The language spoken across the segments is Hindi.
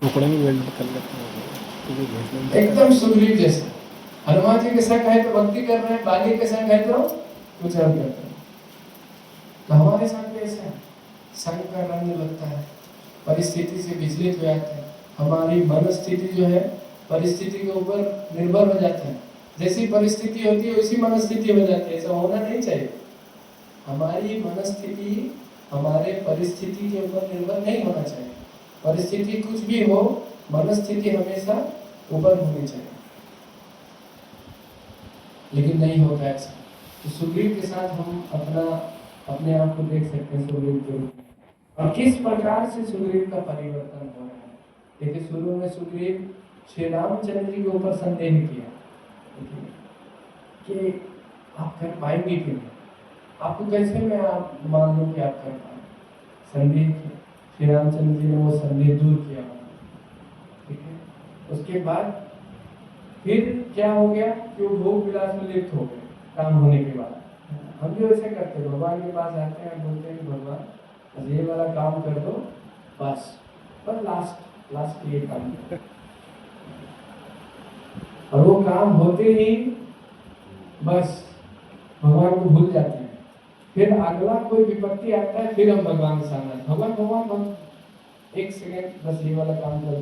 टुकड़े में वेल्ड कर लेते हैं एकदम सुग्रीव जैसा। हनुमान जी के संग है तो भक्ति कर रहे हैं, बाली के संग है तो कुछ और करते हैं। तो हमारे साथ भी ऐसा है, संग का रंग लगता है, परिस्थिति से विचलित हो जाते हैं। हमारी मन स्थिति जो है परिस्थिति के ऊपर निर्भर हो जाता है। जैसी परिस्थिति होती है वैसी मन स्थिति हो जाती है, ऐसा होना नहीं चाहिए। हमारी मन स्थिति हमारे परिस्थिति के ऊपर निर्भर नहीं होना चाहिए। परिस्थिति कुछ भी हो, मन स्थिति हमेशा ऊपर होनी चाहिए, लेकिन नहीं होता ऐसा। तो सुग्रीव के साथ हम अपने आप को देख सकते हैं सुग्रीव के रूप में, और किस प्रकार से सुग्रीव का परिवर्तन हो रहा है। देखिए, शुरू में सुग्रीव श्री रामचंद्र जी के ऊपर संदेह किया कि आप कर पाएंगे कि नहीं, आपको कैसे मैं आप मान लूं कि आप कर पाए। संदेह किया, श्री रामचंद्र जी ने वो संदेह दूर किया। ठीक है, उसके बाद फिर क्या हो गया कि वो भोग विलास में लिप्त हो गए काम होने के बाद। हम भी वैसे करते हैं, भगवान के पास आते हैं, बोलते हैं भगवान बस ये वाला काम कर दो, बस पर लास्ट ये काम करो। और वो काम होते ही बस भगवान को भूल जाते हैं। फिर अगला कोई विपत्ति आता है, फिर हम भगवान के सामने भगवान एक सेकंड बस ये वाला काम कर दो।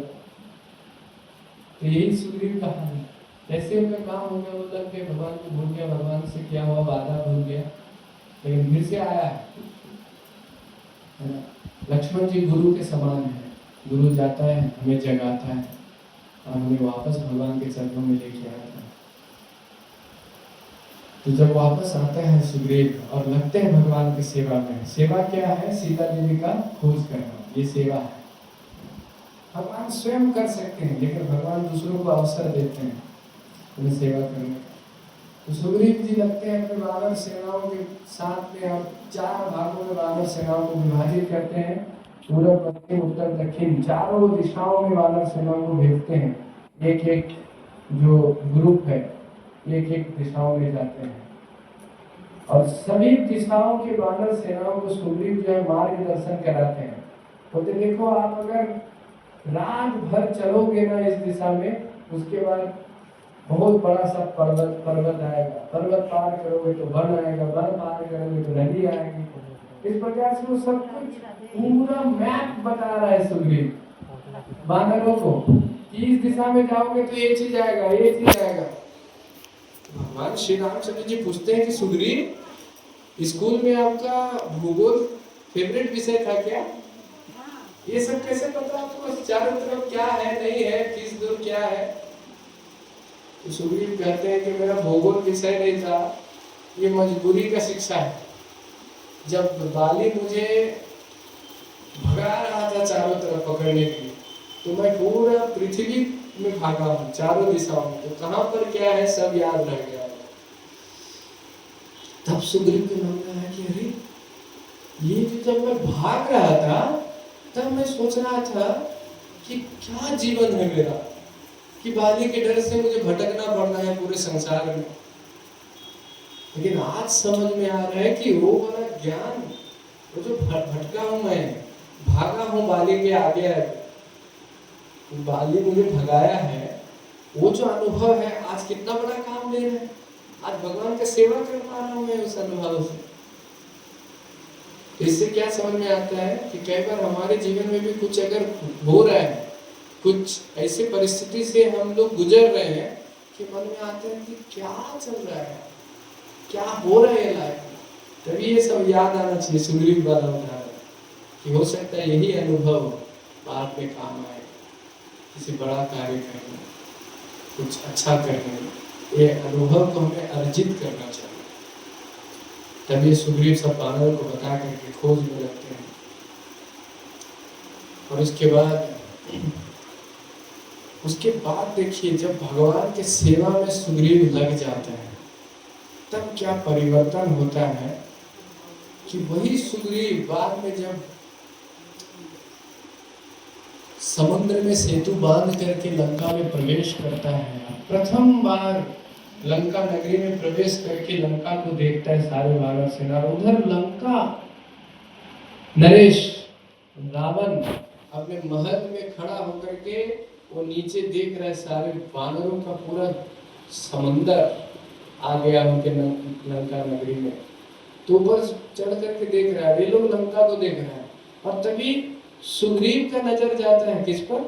तो यही सुग्रीव का हाल है। जैसे उनका काम हो गया, वो लग गए, भगवान को भूल गया, भगवान से क्या हुआ वादा भूल गया, लेकिन फिर से आया है ना। लक्ष्मण जी गुरु के समान है, गुरु जाता है हमें जगाता है और हमें वापस भगवान के चरणों में लेके आता है। तो जब वापस आते हैं सुग्रीव और लगते हैं भगवान की सेवा में, सेवा क्या है? सीता देवी का खोज करना, ये सेवा है। भगवान स्वयं कर सकते हैं, लेकिन भगवान दूसरों को अवसर देते हैं उन्हें सेवा करने का। तो सुग्रीव जी लगते हैं अपने वानर सेनाओं के साथ में, और 4 भागों में वानर सेनाओं को विभाजित करते हैं। पूर्व पश्चिम उत्तर दक्षिण चारों दिशाओं में वानर सेनाओं को भेजते हैं। एक एक जो ग्रुप है एक एक दिशाओं में जाते हैं, और सभी दिशाओं के वानर सेनाओं को सुग्रीव जो है मार्गदर्शन कराते हैं। बोलते देखो, आप अगर रात भर चलोगे ना इस दिशा में, उसके बाद बहुत बड़ा सा पर्वत आएगा, पर्वत पार करोगे तो वन आएगा, वन पार करोगे तो नदी आएगी। इस प्रकार से वो सब कुछ पूरा मैप बता रहा है सुग्रीव वानरों को कि इस दिशा में जाओगे तो ये चीज आएगा, ये चीज आएगा। भगवान श्री रामचंद्र जी पूछते हैं कि सुग्रीव, स्कूल में आपका भूगोल फेवरेट विषय था क्या? ये सब कैसे पता आपको? चारों तरफ क्या है नहीं है, किस दूर क्या है? तो सुग्रीव कहते हैं कि मेरा भूगोल विषय नहीं था, ये मजबूरी का शिक्षा है। जब बाली मुझे भगा रहा था चारों तरफ पकड़ने के लिए, तो मैं पूरा पृथ्वी में भागा हूँ चारों दिशाओं में, तो कहाँ पर क्या है सब याद रह गया। तब सुग्रीव के मन में आया कि अरे, ये जब मैं भाग रहा था तब मैं सोच रहा था कि क्या जीवन है मेरा, कि बाली के डर से मुझे भटकना पड़ रहा है पूरे संसार में। लेकिन आज समझ में आ रहा है कि वो वाला ज्ञान, वो जो भटका हूं मैं, भागा हूं बाली के आगे आगे, बाली मुझे भगाया है, वो जो अनुभव है आज कितना बड़ा काम दे रहा है। आज भगवान का सेवा कर पा रहा हूं मैं उस अनुभव से। इससे क्या समझ में आता है कि कई बार हमारे जीवन में भी कुछ अगर हो रहा है, कुछ ऐसे परिस्थिति से हम लोग गुजर रहे हैं कि मन में आता है कि क्या चल रहा है, क्या हो रहा है लाइफ में, तभी ये सब याद आना चाहिए। सुग्रीव वाला उदाहरण कि हो सकता है यही अनुभव बाद में काम आए, किसी बड़ा कार्य करने, कुछ अच्छा करने, ये अनुभव को हमें अर्जित करना चाहिए। तभी सुग्रीव सब वानर को बता करके खोज में लगते हैं। और उसके बाद देखिए, जब भगवान के सेवा में सुग्रीव लग जाते हैं तब क्या परिवर्तन होता है कि वही सुग्रीव बाद में जब समुद्र में सेतु बांध करके लंका में प्रवेश करता है, प्रथम बार लंका नगरी में प्रवेश करके लंका को देखता है सारे वानर सेना। उधर लंका नरेश रावण अपने महल में खड़ा होकर के वो नीचे देख रहा है, सारे वानरों का पूरा समंदर आ गया उनके लंका नगरी में। तो ऊपर चढ़ करके देख रहा है, ये लोग लंका को देख रहा है। और तभी सुग्रीव का नजर जाता है किस पर?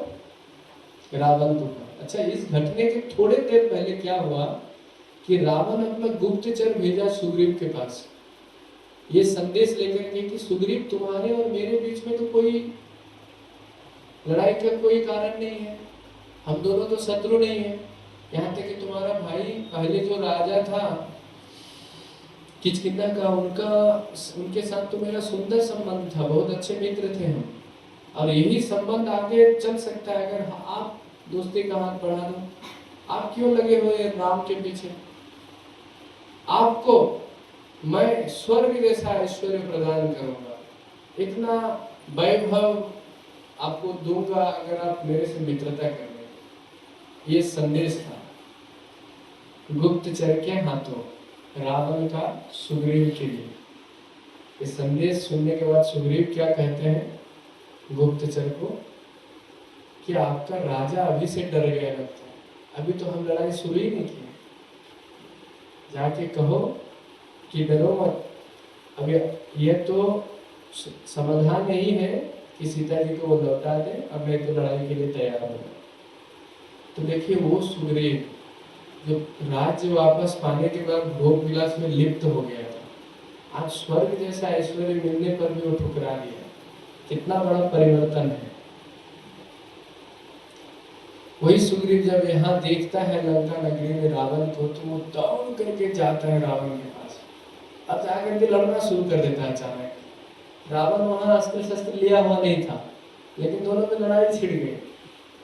रावण के ऊपर। अच्छा, इस घटने के थोड़े देर पहले क्या हुआ कि रावण अपना गुप्तचर भेजा सुग्रीव के पास, ये संदेश लेकर के कि सुग्रीव, तुम्हारे और मेरे बीच में तो कोई लड़ाई का कोई कारण नहीं है, हम दोनों तो शत्रु नहीं है। यहाँ तक कि तुम्हारा भाई पहले जो राजा था किचकिंधा का, उनके साथ तो मेरा सुंदर संबंध था, बहुत अच्छे मित्र थे हम, और यही संबंध आगे चल सकता है अगर आप दोस्ती का हाथ बढ़ा दो। आप क्यों लगे हुए राम के पीछे? आपको मैं स्वर्ग जैसा ऐश्वर्य प्रदान करूंगा, इतना वैभव आपको दूंगा अगर आप मेरे से मित्रता करेंगे। ये संदेश था गुप्तचर के हाथों रावण का सुग्रीव के लिए। ये संदेश सुनने के बाद सुग्रीव क्या कहते हैं गुप्तचर को कि आपका राजा अभी से डर गया लगता है, अभी तो हम लड़ाई शुरू ही नहीं की, जाके कहो कि डरो मत, अभी ये तो समाधान यही है कि सीता जी को वो लौटा दे, अब मैं तो लड़ाई के लिए तैयार हूँ। तो देखिए वो सुग्रीव जो राज्य वापस पाने के बाद भोग विलास में लिप्त हो गया था, आज स्वर्ग जैसा ऐश्वर्य मिलने पर भी वो ठुकरा दिया। कितना बड़ा परिवर्तन है। वही सुग्रीव जब यहाँ देखता है लंका नगरी में रावण को, तो वो दौड़ करके जाता है रावण के पास, अब जाकर के लड़ना शुरू कर देता है। अचानक रावण वहां अस्त्र शस्त्र लिया हुआ नहीं था, लेकिन दोनों में लड़ाई छिड़ गई।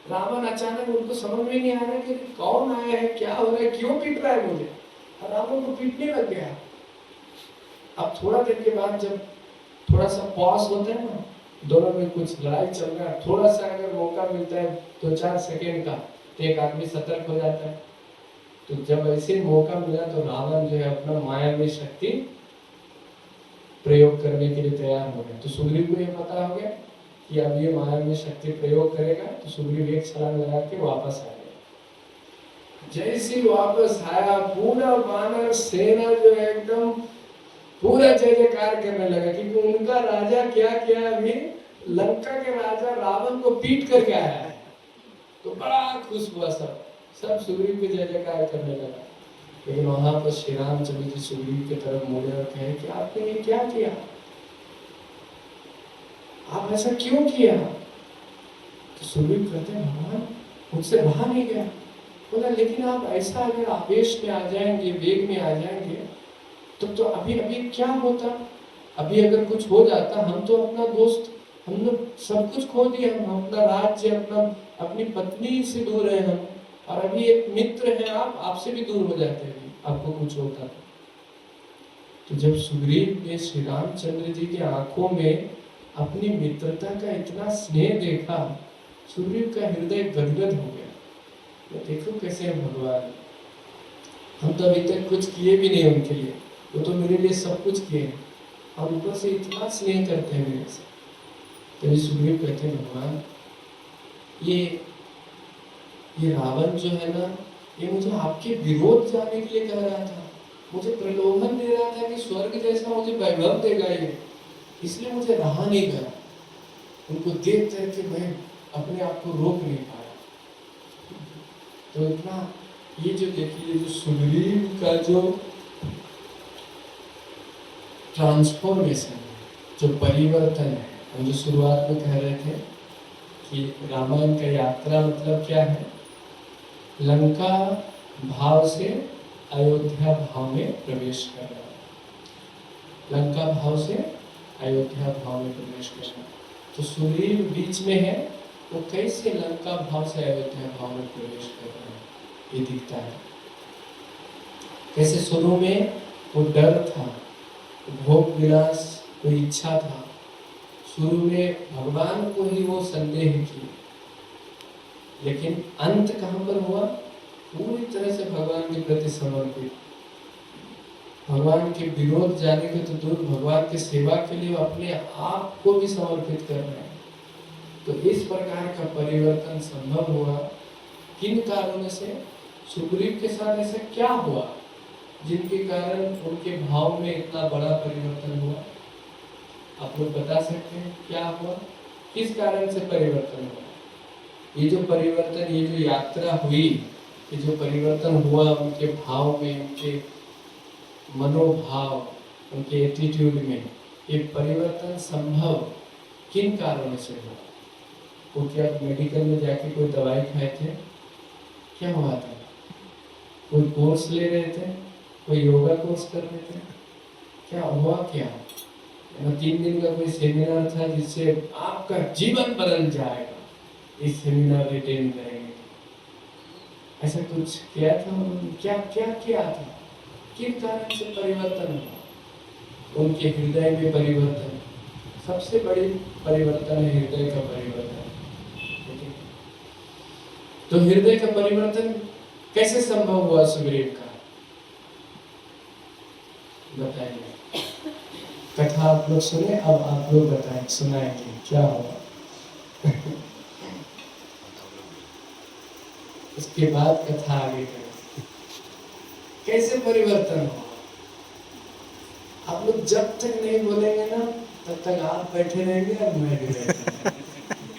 रावण अचानक, उनको समझ में नहीं आ रहा कि कौन आया है, क्या हो रहा है, क्यों पीट रहा है मुझे, और रावण को पीटने लग गया। अब थोड़ा देर के बाद जब थोड़ा सा पॉज होता है ना, दोनों में कुछ लड़ाई चल रहा है, थोड़ा सा अगर मौका मिलता है 2-4 सेकेंड का, तो एक आदमी सतर्क हो जाता है। तो जब ऐसे मौका मिला तो रावण जो है अपना मायावी शक्ति प्रयोग करने के लिए तैयार हो गया। तो सुग्रीव को ये पता हो गया कि अब ये मायावी शक्ति प्रयोग करेगा, तो सुग्रीव एक छलांग लगा के वापस आ गया। जैसे वापस आया, पूरा वानर सेना जो है एकदम पूरा जय जयकार करने लगा, क्योंकि उनका राजा क्या किया, अभी लंका के राजा रावण को पीट करके आया है। तो बड़ा खुश हुआ सब सुग्रीव के जय जयकार करने लगा। लेकिन वहां पर श्री रामचंद्र जी सुग्रीव की तरफ मुड़े और कहे कि आपने ये क्या किया, आप ऐसा क्यों किया? तो सुग्रीव कहते हैं भगवान मुझसे रहा नहीं गया। बोला लेकिन आप ऐसा अगर आवेश में आ जाएंगे, वेग में आ जाएंगे, तो अभी अभी क्या होता, अभी अगर कुछ हो जाता, हम तो अपना दोस्त, हम लोग सब कुछ खो दिया, हम अपना राज्य, अपनी पत्नी से दूर है हम, और अभी एक मित्र है आप, आपसे भी दूर हो जाते हैं आपको कुछ होता। तो जब सुग्रीव ने श्री रामचंद्र जी की आंखों में अपनी मित्रता का इतना स्नेह देखा, सुग्रीव का हृदय गदगद हो गया। तो देखो कैसे है भगवान, हम तो अभी तक कुछ किए भी नहीं उनके लिए, वो तो मेरे लिए सब कुछ किए, और ऊपर से इतना स्नेह करते हैं मेरे से। तो सुग्रीव कहते हैं भगवान ये रावण जो है ना, ये मुझे आपके विरोध जाने के लिए कह रहा था, मुझे प्रलोभन दे रहा था कि स्वर्ग जैसा मुझे वैभव देगा ये, इसलिए मुझे रहा नहीं गया। उनको देख करके मैं अपने आप को रोक नहीं पाया। तो इतना ये जो देखिए, जो सुग्रीव का जो ट्रांसफॉर्मेशन, जो परिवर्तन है, हम जो शुरुआत में कह रहे थे कि रामायण का यात्रा मतलब क्या है, लंका भाव से अयोध्या भाव में प्रवेश करना, लंका भाव से अयोध्या भाव में प्रवेश करना। तो सुग्रीव बीच में है, वो कैसे लंका भाव से अयोध्या भाव में प्रवेश कर रहा है ये दिखता है। कैसे शुरू में वो डर था, भोग विलास कोई इच्छा था, शुरू में भगवान को ही वो संदेह की, लेकिन अंत कहाँ पर हुआ, पूरी तरह से भगवान के प्रति समर्पित, भगवान के विरोध जाने के तो दूर, भगवान की सेवा के लिए अपने आप को भी समर्पित कर रहे हैं। तो इस प्रकार का परिवर्तन संभव हुआ किन कारणों से? सुग्रीव के साथ ऐसा क्या हुआ जिनके कारण उनके भाव में इतना बड़ा परिवर्तन हुआ? आप लोग बता सकते हैं क्या हुआ, किस कारण से परिवर्तन हुआ? ये जो परिवर्तन, ये जो यात्रा हुई, ये जो परिवर्तन हुआ उनके भाव में, उनके मनोभाव, उनके एटीट्यूड में, ये परिवर्तन संभव किन कारणों से हुआ? वो क्या मेडिकल में जाके कोई दवाई खाए थे? क्या हुआ था? कोई कोर्स ले रहे थे? कोई योगा कोर्स कर रहे थे? क्या हुआ? क्या 3 दिन का कोई सेमिनार था जिससे आपका जीवन बदल जाएगा, इस सेमिनार अटेंड करेंगे, ऐसा कुछ किया था उन्होंने? क्या क्या किया था? किन कारण से परिवर्तन हुआ? उनके हृदय में परिवर्तन, सबसे बड़ी परिवर्तन है हृदय का परिवर्तन। तो हृदय का परिवर्तन कैसे संभव हुआ सुग्रीव का? बताइए। कथा आप लोग सुने, अब आप लोग बताएं, सुनाएंगे क्या हुआ। उसके बाद कथा आगे करें। कैसे परिवर्तन हुआ? आप लोग जब तक नहीं बोलेंगे ना तब तक आप बैठे रहेंगे और मैं भी बैठे,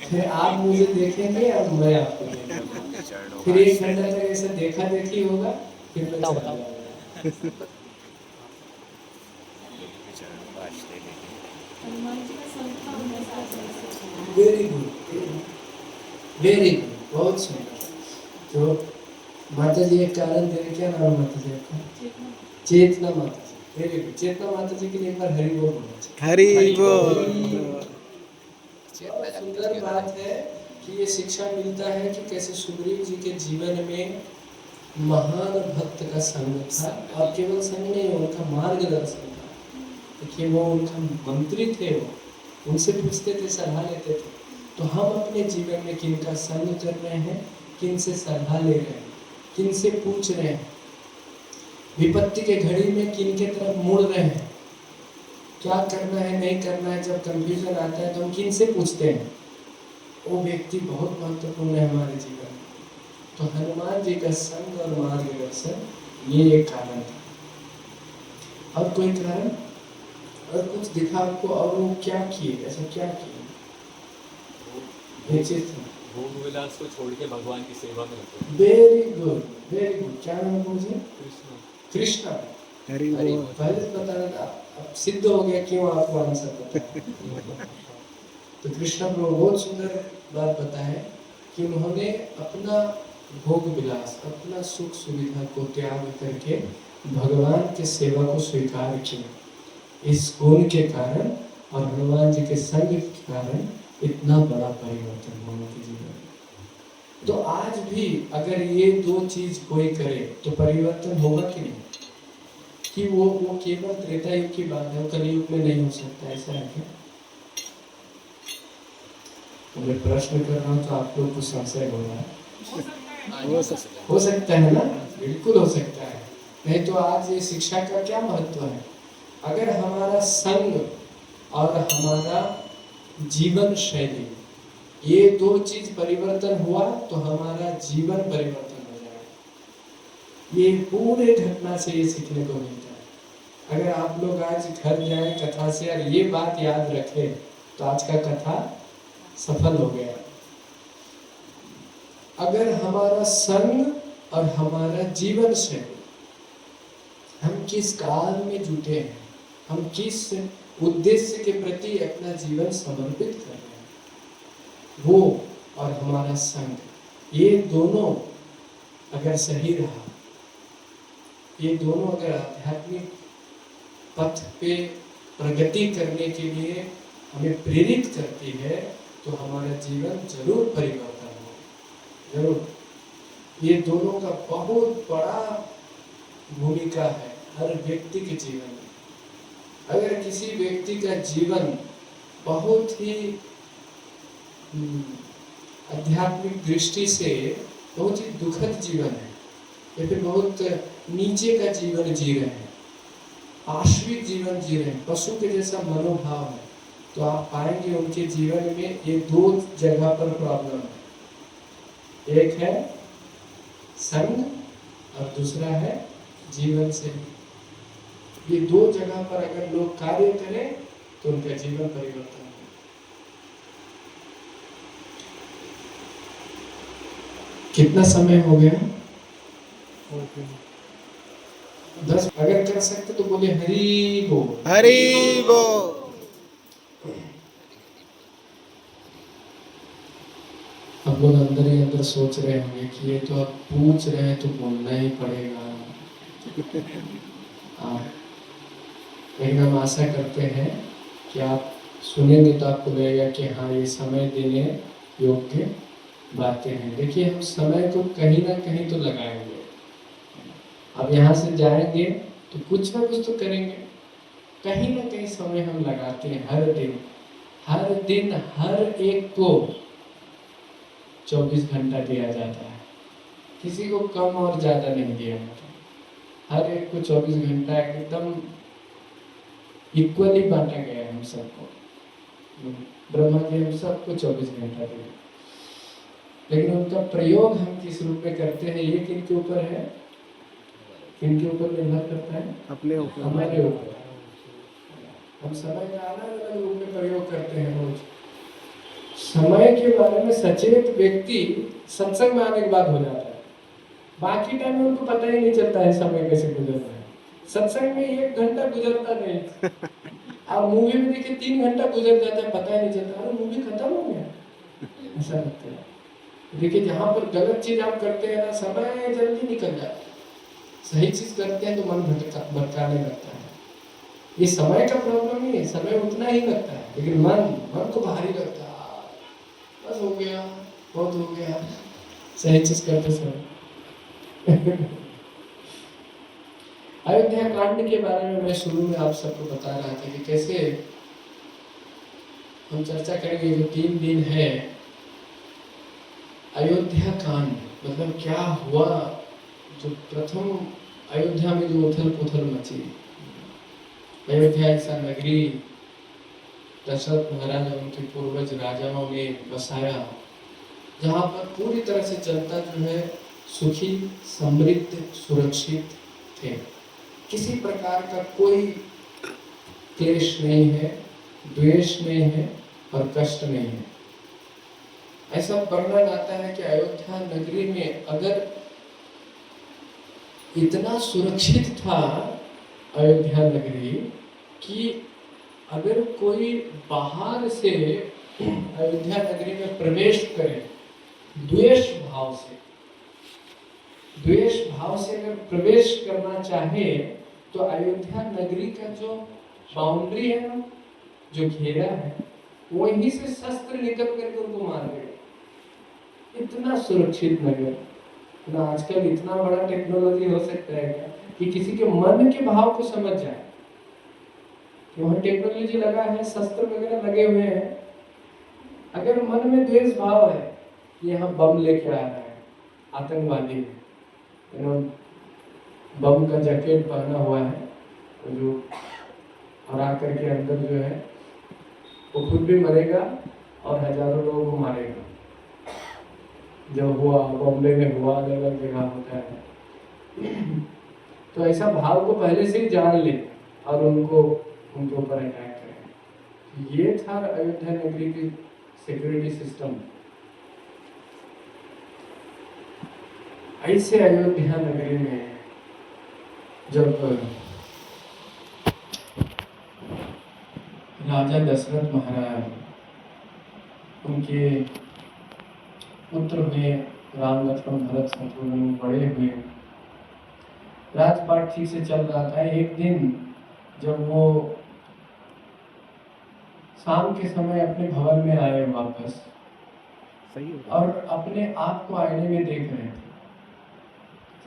फिर आप मुझे देखेंगे और मैं आपको देखेंगे, फिर 1 घंटा तक ऐसा देखा देखी होगा, फिर मैं चला जाऊंगा। वेरी गुड, वेरी गुड, बहुत सुंदर। तो माता जी एक कारण दे रहे, क्या नाम है माता जी आपका? चेतना माता जी। Very good. चेतना माता जी के लिए एक बार हरि बोल बोलना। हरि बोल। सुंदर बात है कि ये शिक्षा मिलता है कि कैसे सुग्रीव जी के जीवन में महान भक्त का संग था, और केवल संग नहीं, उनका मार्गदर्शन था। देखिए वो उनका मंत्री थे, वो उनसे पूछते थे, सलाह लेते थे। तो हम अपने जीवन में किन का संग कर रहे हैं, किन से सलाह ले रहे हैं, किन से पूछ रहे हैं, विपत्ति के घड़ी में किन के तरफ मुड़ रहे हैं, क्या करना है नहीं करना है, जब कंफ्यूजन आता है तो हम किन से पूछते हैं? वो व्यक्ति बहुत महत्वपूर्ण है हमारे जीवन में। तो हनुमान जी का संग और मार्गदर्शन, ये एक कारण था। और कोई कारण और कुछ दिखा आपको? और वो क्या किए, ऐसा क्या किए? भोग विलास को छोड़ के भगवान की सेवा में लगे। Very good, very good. क्या नाम है मुझे? कृष्णा। हरि बोल। पहले बताना था, अब सिद्ध हो गया क्यों आपको आंसर पता है। तो कृष्णा प्रभु बहुत सुंदर बात बताए कि उन्होंने अपना भोग विलास, अपना सुख सुविधा को त्याग करके भगवान की सेवा को स्वीकार किया। इस गुण के कारण और हनुमान जी के संग के कारण इतना बड़ा परिवर्तन हुआ उनके जीवन में। तो आज भी अगर ये 2 चीज कोई करे तो परिवर्तन होगा कि नहीं? कि वो केवल त्रेता युग की बात है, कलयुग में नहीं हो सकता, ऐसा है क्या? मैं प्रश्न कर रहा हूँ तो आप लोग को संशय हो रहा है। हो सकता है ना? बिल्कुल हो सकता है। नहीं तो आज ये शिक्षा का क्या महत्व है? अगर हमारा संग और हमारा जीवन शैली, ये 2 चीज परिवर्तन हुआ तो हमारा जीवन परिवर्तन हो जाएगा। ये पूरे घटना से ये सीखने को मिलता है। अगर आप लोग आज घर जाए कथा से और ये बात याद रखें तो आज का कथा सफल हो गया। अगर हमारा संग और हमारा जीवन शैली, हम किस काल में जुटे हैं, हम किस उद्देश्य के प्रति अपना जीवन समर्पित कर रहे हैं, वो और हमारा संग, ये दोनों अगर सही रहा, ये दोनों अगर आध्यात्मिक पथ पे प्रगति करने के लिए हमें प्रेरित करती है तो हमारा जीवन जरूर परिवर्तन हो, जरूर। ये दोनों का बहुत बड़ा भूमिका है हर व्यक्ति के जीवन में। अगर किसी व्यक्ति का जीवन बहुत ही आध्यात्मिक दृष्टि से बहुत ही दुखद जीवन है, या फिर बहुत नीचे का जीवन जी रहे हैं, आश्विक जीवन जी रहे हैं, पशु के जैसा मनोभाव है, तो आप पाएंगे उनके जीवन में ये दो जगह पर प्रॉब्लम है। एक है संग और दूसरा है जीवन से। ये दो जगह पर अगर लोग कार्य करें तो उनका जीवन परिवर्तन हो। कितना समय हो गया? 10। अगर कर सकते तो बोले हरि बोल। हरि बोल। हम लोग अंदर ही अंदर सोच रहे होंगे कि ये तो अब पूछ रहे हैं तो बोलना ही पड़ेगा। लेकिन हम आशा करते हैं कि आप सुनेंगे तो आपको लगेगा कि हाँ ये समय देने योग्य बातें हैं। देखिए हम समय को कहीं ना कहीं तो लगाएंगे। अब यहाँ से जाएंगे तो कुछ ना कुछ तो करेंगे। कहीं ना कहीं समय हम लगाते हैं हर दिन हर एक को 24 घंटा दिया जाता है। किसी को कम और ज्यादा नहीं दिया जाता। हर एक को 24 घंटा एकदम इक्वली बांटा गया है हम सबको। ब्रह्मा जी हम सबको 24 घंटा दिए, लेकिन उनका प्रयोग हम किस रूप में करते हैं ये किनके ऊपर है? किनके ऊपर निर्भर करता है? अपने ऊपर। हमारे ऊपर। हम समय का अलग अलग रूप में प्रयोग करते हैं रोज। समय के बारे में सचेत व्यक्ति सत्संग में आने के बाद हो जाता है। बाकी टाइम में उनको पता ही नहीं चलता है समय कैसे गुजर रहा है। सत्संग में 1 घंटा गुजरता नहीं। आप मूवी में देखिए 3 घंटा गुजर जाता है, पता ही नहीं चलता। अरे मूवी खत्म हो गया, ऐसा लगता है। देखिए जहाँ पर गलत चीज आप करते हैं ना, समय जल्दी निकल जाता है। सही चीज करते हैं तो मन भटकाने लगता है। ये समय का प्रॉब्लम नहीं है, समय उतना ही लगता है, लेकिन मन को भारी लगता है। बस हो गया, बहुत हो गया सही चीज करते समय। अयोध्या कांड के बारे में मैं शुरू में आप सबको बता रहा था कि कैसे हम चर्चा करेंगे। जो 3 दिन है अयोध्या कांड, मतलब क्या हुआ। जो प्रथम अयोध्या में जो उथल पुथल मची, अयोध्या ऐसा नगरी दशरथ महाराज और उनके पूर्वज राजाओं ने बसाया, जहाँ पर पूरी तरह से जनता जो है सुखी, समृद्ध, सुरक्षित थे। किसी प्रकार का कोई क्लेश नहीं है, द्वेष नहीं है और कष्ट नहीं है। ऐसा वर्णन आता है कि अयोध्या नगरी में अगर इतना सुरक्षित था अयोध्या नगरी कि अगर कोई बाहर से अयोध्या नगरी में प्रवेश करे द्वेष भाव से अगर प्रवेश करना चाहे तो अयोध्या नगरी का जो बाउंड्री है ना, जो घेरा है, वहीं से शस्त्र निकल करके उनको मार देगा। इतना सुरक्षित नगर ना। आजकल इतना बड़ा टेक्नोलॉजी हो सकता है क्या कि किसी के मन के भाव को समझ जाए। वहाँ टेक्नोलॉजी लगा है, शस्त्र वगैरह लगे हुए हैं। अगर मन में द्वेष भाव है कि यहाँ बम लेके आ रहा है, आतंकवादी है, बम का जैकेट पहना हुआ है, तो जो और आकर के अंदर जो है वो खुद भी मरेगा और हजारों लोगों को मारेगा। जब हुआ बॉम्बे में हुआ, अलग अलग जगह होता है। तो ऐसा भाव को पहले से ही जान ले और उनके ऊपर अटैक करें। ये था अयोध्या नगरी की सिक्योरिटी सिस्टम। ऐसे अयोध्या नगरी में जब राजा दशरथ महाराज, उनके पुत्र हुए राम लक्ष्मण भरत शत्रुघ्न, बड़े हुए, राजपाट ठीक से चल रहा था। एक दिन जब वो शाम के समय अपने भवन में आए वापस, सही और अपने आप को आईने में देख रहे थे।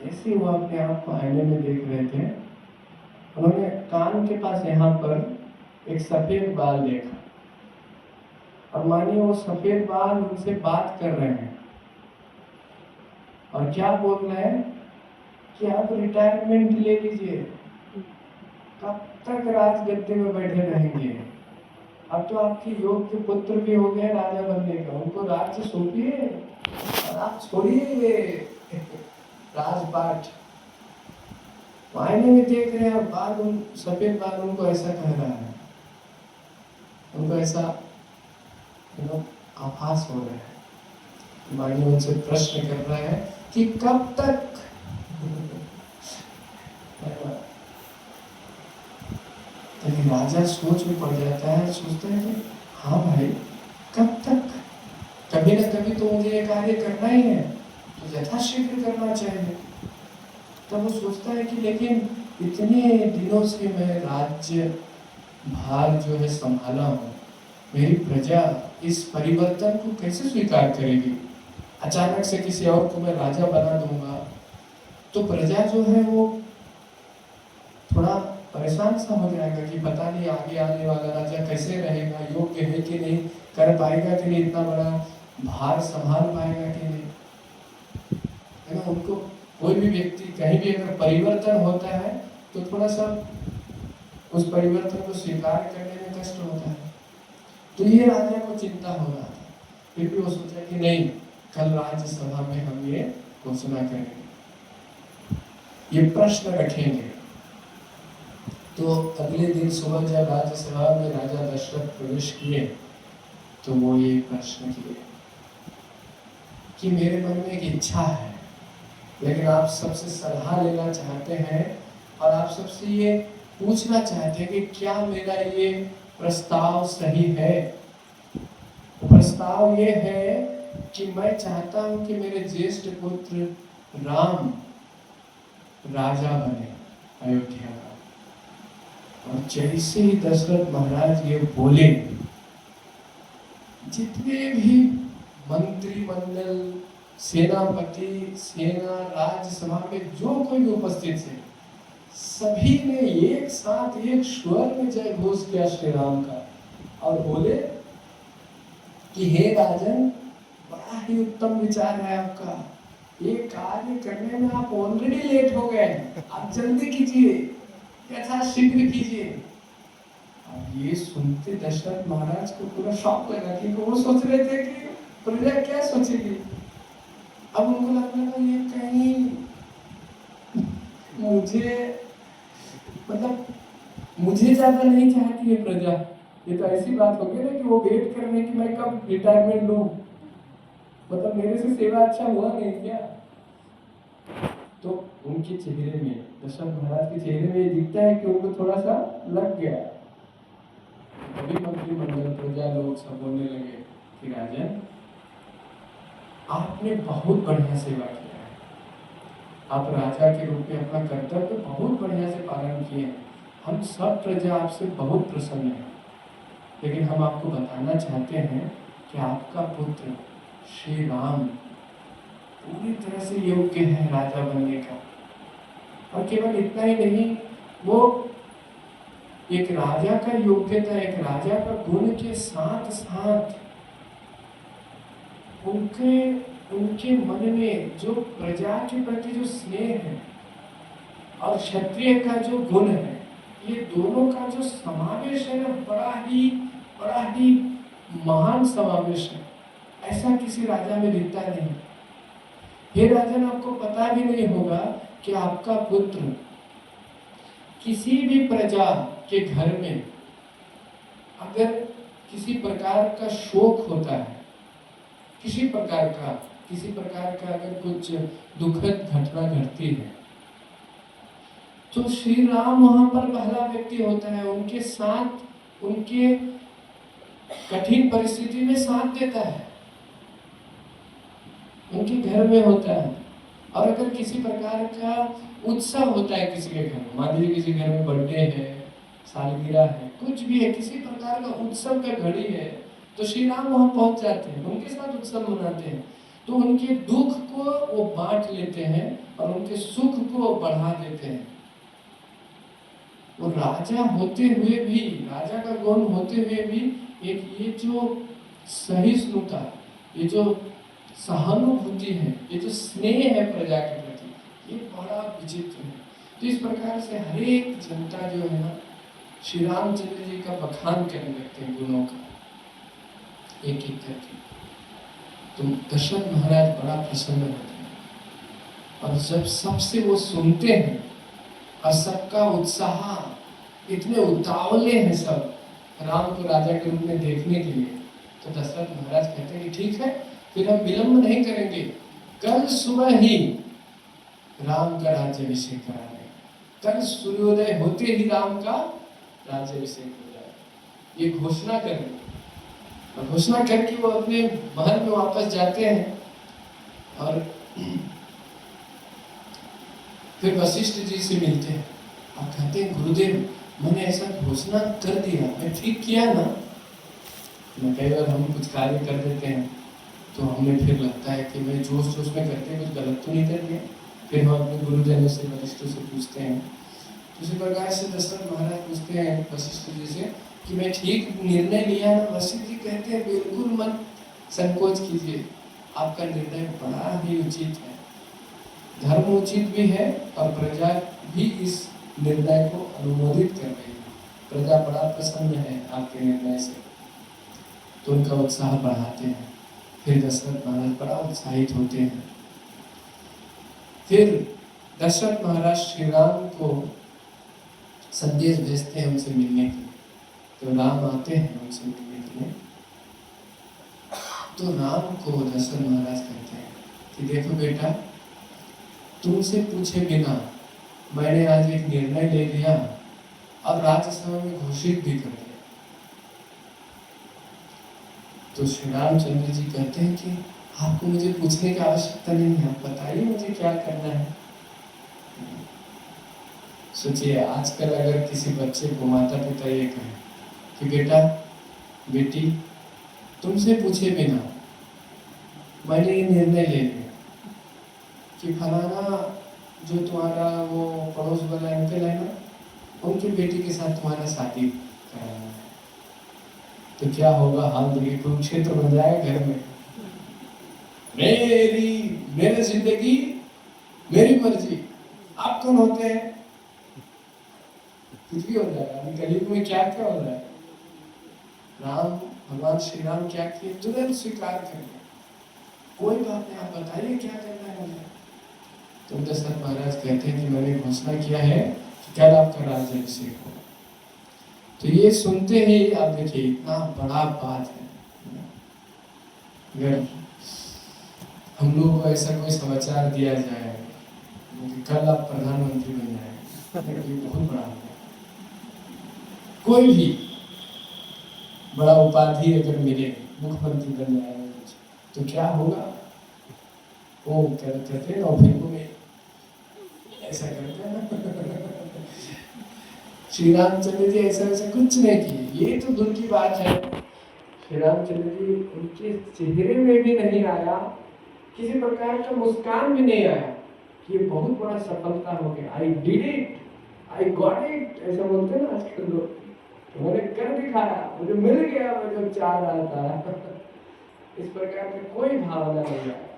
जैसे वो अपने आप को आईने में देख रहे थे, उन्होंने कान के पास यहाँ पर एक सफेद बाल देखा, और मानिए वो सफेद बाल उनसे बात कर रहे हैं। और क्या बोल रहे हैं कि आप रिटायरमेंट ले लीजिए, कब तक राजगद्दी में बैठे रहेंगे। अब तो आपके योग्य पुत्र भी हो गए राजा बनने का, उनको राज्य सौंपिए और आप छोड़िए ये राजपाट। आईने में देख रहे हैं, बाल उन सफेद बाल उनको ऐसा कह रहा है, उनको ऐसा आभास हो रहा है। मानी उनसे प्रश्न कर रहा है कि कब तक लेकिन राजा सोच में पड़ जाता है, सोचता है कि हाँ भाई कब तक, कभी ना कभी तो मुझे ये कार्य करना ही है, तो यथाशीघ्र करना चाहिए। तब वो सोचता है कि लेकिन इतने दिनों से मैं राज्य भार जो है संभाला हूँ, मेरी प्रजा इस परिवर्तन को कैसे स्वीकार करेगी? अचानक से किसी और को मैं राजा बना दूंगा तो प्रजा जो है वो थोड़ा परेशान सा हो जाएगा कि पता नहीं आगे आने वाला राजा कैसे रहेगा, योग्य है कि नहीं, कर पाएगा कि नहीं, इतना बड़ा भार संभाल पाएगा कि नहीं, है ना। उनको कोई भी व्यक्ति कहीं भी अगर परिवर्तन होता है तो थोड़ा सा उस परिवर्तन को स्वीकार करने में कष्ट होता है। तो ये राजा को चिंता हो रहा था, फिर भी वो सोचा कि नहीं, कल राज्यसभा में हम ये घोषणा करेंगे, ये प्रश्न रखेंगे। तो अगले दिन सुबह जब राज्यसभा में राजा दशरथ प्रवेश किए तो वो ये प्रश्न किए कि मेरे मन में एक इच्छा है, लेकिन आप सबसे सलाह लेना चाहते हैं और आप सबसे ये पूछना चाहते हैं कि क्या मेरा ये प्रस्ताव सही है। प्रस्ताव ये है कि मैं चाहता हूं कि मेरे ज्येष्ठ पुत्र राम राजा बने अयोध्या का। और जैसे ही दशरथ महाराज ये बोले, जितने भी मंत्रिमंडल, सेनापति, सेना, राज्यसभा में जो कोई भी उपस्थित थे, सभी ने एक साथ एक स्वर में जय घोष किया श्री राम का और बोले कि हे राजन, बड़ा ही उत्तम विचार है आपका, ये कार्य करने में आप ऑलरेडी लेट हो गए, आप जल्दी कीजिए, यथाशीघ्र कीजिए। अब ये सुनते दशरथ महाराज को पूरा शॉक लगा, क्योंकि वो सोच रहे थे कि प्रजा क्या सोचेगी। अब उनको लग रहा ये कहीं मुझे ज्यादा नहीं चाहती है प्रजा। ये तो ऐसी बात होगी ना कि वो वेट कर रहे कि मैं कब रिटायरमेंट लूं, मतलब मेरे से सेवा अच्छा हुआ नहीं क्या। तो उनके चेहरे में, दशरथ महाराज के चेहरे में ये दिखता है कि उनको थोड़ा सा लग गया। अभी मंत्रिमंडल, प्रजा, लोग सब बोलने लगे कि राजन, आपने बहुत बढ़िया सेवा किया है, आप राजा के रूप में अपना कर्तव्य बहुत बढ़िया से पालन किए हैं, हम सब प्रजा आपसे बहुत प्रसन्न है। लेकिन हम आपको बताना चाहते हैं कि आपका पुत्र श्री राम पूरी तरह से योग्य है राजा बनने का। और केवल इतना ही नहीं, वो एक राजा का योग्यता, एक राजा का गुण के साथ साथ उनके मन में जो प्रजा के प्रति जो स्नेह है और क्षत्रिय का जो गुण है, ये दोनों का जो समावेश है ना, बड़ा ही महान समावेश है। ऐसा किसी राजा में दिखता नहीं। हे राजन, आपको पता भी नहीं होगा कि आपका पुत्र किसी भी प्रजा के घर में अगर किसी प्रकार का शोक होता है, किसी प्रकार का अगर कुछ दुखद घटना घटती है, तो श्री राम वहां पर पहला व्यक्ति होता है, उनके साथ, उनके कठिन परिस्थिति में साथ देता है, उनके घर में होता है। और अगर किसी प्रकार का उत्सव होता है किसी के घर में, मान लीजिए किसी घर में बर्थडे है, सालगिरह है, कुछ भी है, किसी प्रकार का उत्सव का घड़ी है, तो श्री राम वहां पहुंच जाते हैं, उनके साथ उत्सव मनाते हैं। तो उनके दुख को वो बांट लेते हैं और उनके सुख को बढ़ा देते हैं। वो राजा होते हुए भी, राजा का गुण होते हुए भी, एक ये जो सहिष्णुता, ये जो सहानुभूति है, ये जो स्नेह है प्रजा के प्रति, ये बड़ा विचित्र है। तो इस प्रकार से हर एक जनता जो है ना, श्री रामचंद्र जी का बखान करने लगते हैं गुणों का, एक एक करके। तो दशरथ महाराज बड़ा प्रसन्न होते हैं, और जब सबसे वो सुनते हैं और सबका उत्साह, इतने उतावले हैं सब राम को राजा के रूप में देखने के लिए, तो दशरथ महाराज कहते हैं कि ठीक है, फिर हम विलंब नहीं करेंगे, कल सुबह ही राम का राज्याभिषेक करा दें। कल सूर्योदय होते ही राम का राज्याभिषेक हो जाए, ये घोषणा करें। और घोषणा करके वो अपने महल में वापस जाते हैं, और फिर वशिष्ठ जी से मिलते हैं और कहते हैं गुरुदेव, मैंने ऐसा घोषणा कर दिया, मैं ठीक किया ना? मैं कई बार हम कुछ कार्य कर देते हैं तो हमें फिर लगता है कि मैं जोश जोश में करते कुछ गलत तो नहीं कर दिया। फिर हम अपने गुरुजनों से, वरिष्ठों से पूछते हैं। तो इसी प्रकार से दशरथ महाराज पूछते हैं वशिष्ठ जी से कि मैं ठीक निर्णय लिया ना? वशिष्ठ जी कहते हैं बिल्कुल मत संकोच कीजिए, आपका निर्णय बड़ा ही उचित है, धर्म उचित भी है, और प्रजा भी इस निर्णय को अनुमोदित कर रही है। प्रजा बड़ा प्रसन्न है आपके निर्णय से। तो उनका उत्साह बढ़ाते हैं। फिर दशरथ महाराज बड़ा उत्साहित होते हैं। फिर दशरथ महाराज श्री राम को संदेश भेजते हैं उनसे मिलने के लिए। तो राम आते हैं उनसे मिलने के लिए। तो राम को दशरथ महाराज कहते हैं कि देखो बेटा, तुमसे पूछे बिना मैंने आज एक निर्णय ले लिया और राज्यसभा में घोषित भी कर दिया। तो श्री रामचंद्र जी कहते हैं कि आपको मुझे पूछने की आवश्यकता नहीं है, आप बताइए मुझे क्या करना है। सोचिए, आजकल अगर किसी बच्चे को माता पिता ये कहें कि बेटा बेटी तुमसे पूछे बिना मैंने ये निर्णय ले लिया कि फलाना जो तुम्हारा वो पड़ोस वाला अंकल है ना, उनकी बेटी के साथ तुम्हारा शादी कराना है, तो क्या होगा? हाल देखिए, कुरुक्षेत्र बन जाएगा घर में। मेरी जिंदगी मेरी मर्जी, आप कौन होते हैं? कुछ भी हो जाएगा। अभी कलयुग में क्या क्या हो रहा है? राम भगवान श्री राम क्या किए? तुरंत स्वीकार कर लिया, कोई बात नहीं, आप बताइए क्या करना है मुझे। तो दशरथ महाराज कहते हैं कि मैंने घोषणा किया है कि कल आपका राज्याभिषेक हो। तो ये सुनते ही आप देखिए, इतना बड़ा बात है। अगर हम लोग को ऐसा कोई समाचार दिया जाए कि कल आप प्रधानमंत्री बन जाएंगे, ये बहुत बड़ा है। कोई भी बड़ा उपाधि अगर मिले, मुख्यमंत्री बन जाएंगे तो क्या होगा? वो कहते हैं फिल्मों में ऐसा करते हैं ना। श्री रामचंद्र जी ऐसा वैसा कुछ नहीं किए। ये तो दूर की बात है, श्री रामचंद्र जी उनके चेहरे में भी नहीं आया, किसी प्रकार का मुस्कान भी नहीं आया कि ये बहुत बड़ा सफलता हो गया। I did it, I got it, ऐसा बोलते हैं ना आजकल लोग। तो मैंने कर दिखाया, मुझे मिल गया मैं जो चाह रहा था। इस प्रकार का कोई भावना नहीं आया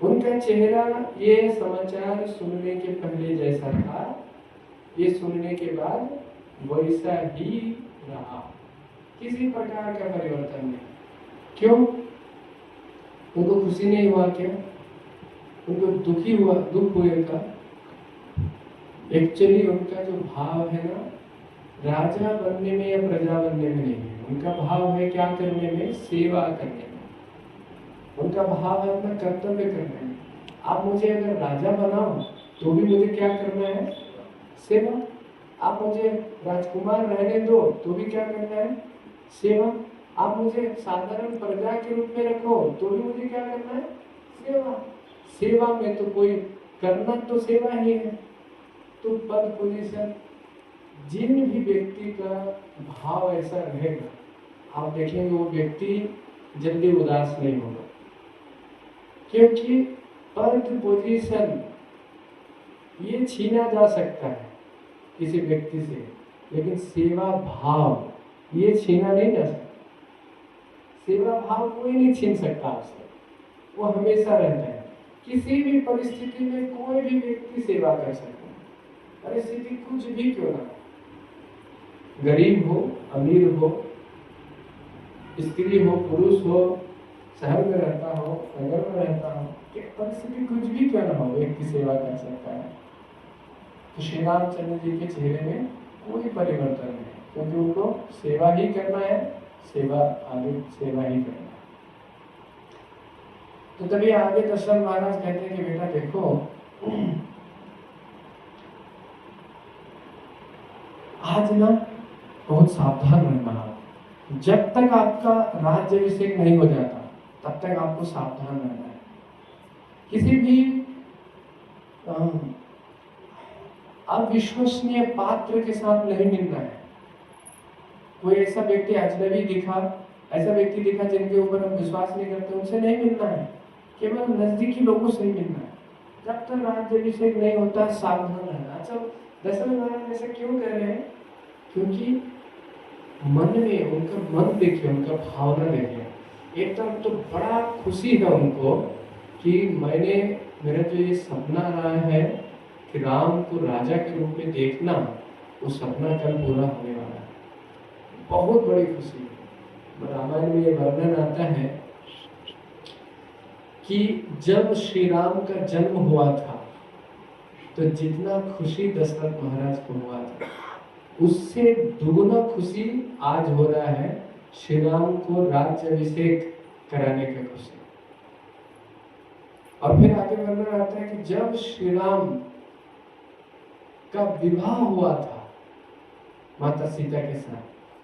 उनका चेहरा। ये समाचार सुनने के पहले जैसा था, ये सुनने के बाद वैसा ही रहा, किसी प्रकार का परिवर्तन नहीं। क्यों? उनको खुशी नहीं हुआ क्या? उनको दुखी हुआ, दुख हुए का? एक्चुअली उनका जो भाव है ना, राजा बनने में या प्रजा बनने में नहीं है। उनका भाव है क्या करने में? सेवा करने में। उनका भाव है अपना कर्तव्य करने में। आप मुझे अगर राजा बनाओ तो भी मुझे क्या करना है? सेवा। आप मुझे राजकुमार रहने दो तो भी क्या करना है? सेवा। आप मुझे साधारण प्रजा के रूप में रखो तो भी मुझे क्या करना है? सेवा। सेवा में तो कोई करना तो सेवा ही है। तो पद पोजीशन, जिन भी व्यक्ति का भाव ऐसा रहेगा, आप देखेंगे वो व्यक्ति जल्दी उदास नहीं होगा, क्योंकि पद पोजीशन ये छीना जा सकता है किसी व्यक्ति से, लेकिन सेवा भाव ये छीना नहीं जा सकता। सेवा भाव कोई नहीं छीन सकता आपसे, वो हमेशा रहता है। किसी भी परिस्थिति में कोई भी व्यक्ति सेवा कर सकता है, परिस्थिति कुछ भी क्यों ना। गरीब हो, अमीर हो, स्त्री हो, पुरुष हो, शहर में रहता हो, नगर में रहता हो, कि परिस्थिति कुछ भी क्यों न हो, व्यक्ति सेवा कर सकता है। तो श्री रामचंद्र जी के चेहरे में कोई परिवर्तन नहीं, क्योंकि उनको सेवा ही करना है, सेवा आगे सेवा ही करना है। तो तभी आगे दशरथ महाराज कहते हैं कि बेटा देखो, आज ना बहुत सावधान रहना। जब तक आपका राज्याभिषेक नहीं हो जाता तब तक आपको सावधान रहना है। किसी भी अविश्वसनीय पात्र के साथ नहीं मिलना है। कोई ऐसा व्यक्ति अजनबी दिखा, ऐसा व्यक्ति दिखा जिनके ऊपर हम विश्वास नहीं करते, उनसे नहीं मिलना है। केवल नजदीकी लोगों से ही मिलना है। जब तक राज्याभिषेक नहीं होता सावधान रहना। अच्छा, दशरथ महाराज ऐसा क्यों कह रहे हैं? क्योंकि मन में उनका मन देखिए, उनका भावना देखिए। एक तरफ तो बड़ा खुशी है उनको कि मेरा जो ये सपना रहा है कि राम को राजा के रूप में देखना, वो सपना कल पूरा होने वाला है। बहुत बड़ी खुशी है। रामायण में ये वर्णन आता है कि जब श्री राम का जन्म हुआ था तो जितना खुशी दशरथ महाराज को हुआ था, उससे दुगुना खुशी आज हो रहा है श्री राम को राज्याभिषेक कराने का खुशी। और फिर आगे वर्णन आता है कि जब श्री राम का विवाह हुआ था माता सीता के साथ,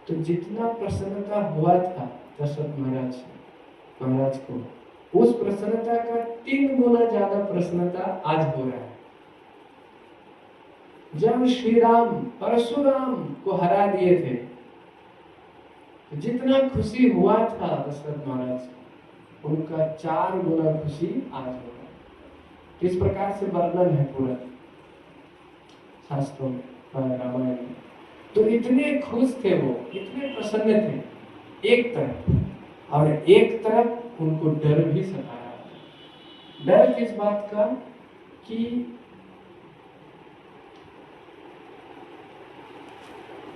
तो जितना प्रसन्नता हुआ था दशरथ महाराज को, उस प्रसन्नता का 3 गुना ज्यादा प्रसन्नता आज हो रहा है। जब श्री राम परशुराम को हरा दिए थे, जितना खुशी हुआ था दशरथ महाराज को, उनका 4 गुना खुशी आज हो रहा है। इस प्रकार से वर्णन है पूरा शास्त्रों में, रामायण में। तो इतने खुश थे वो, इतने प्रसन्न थे एक तरफ, और एक तरफ उनको डर भी सताया। डर किस बात का? कि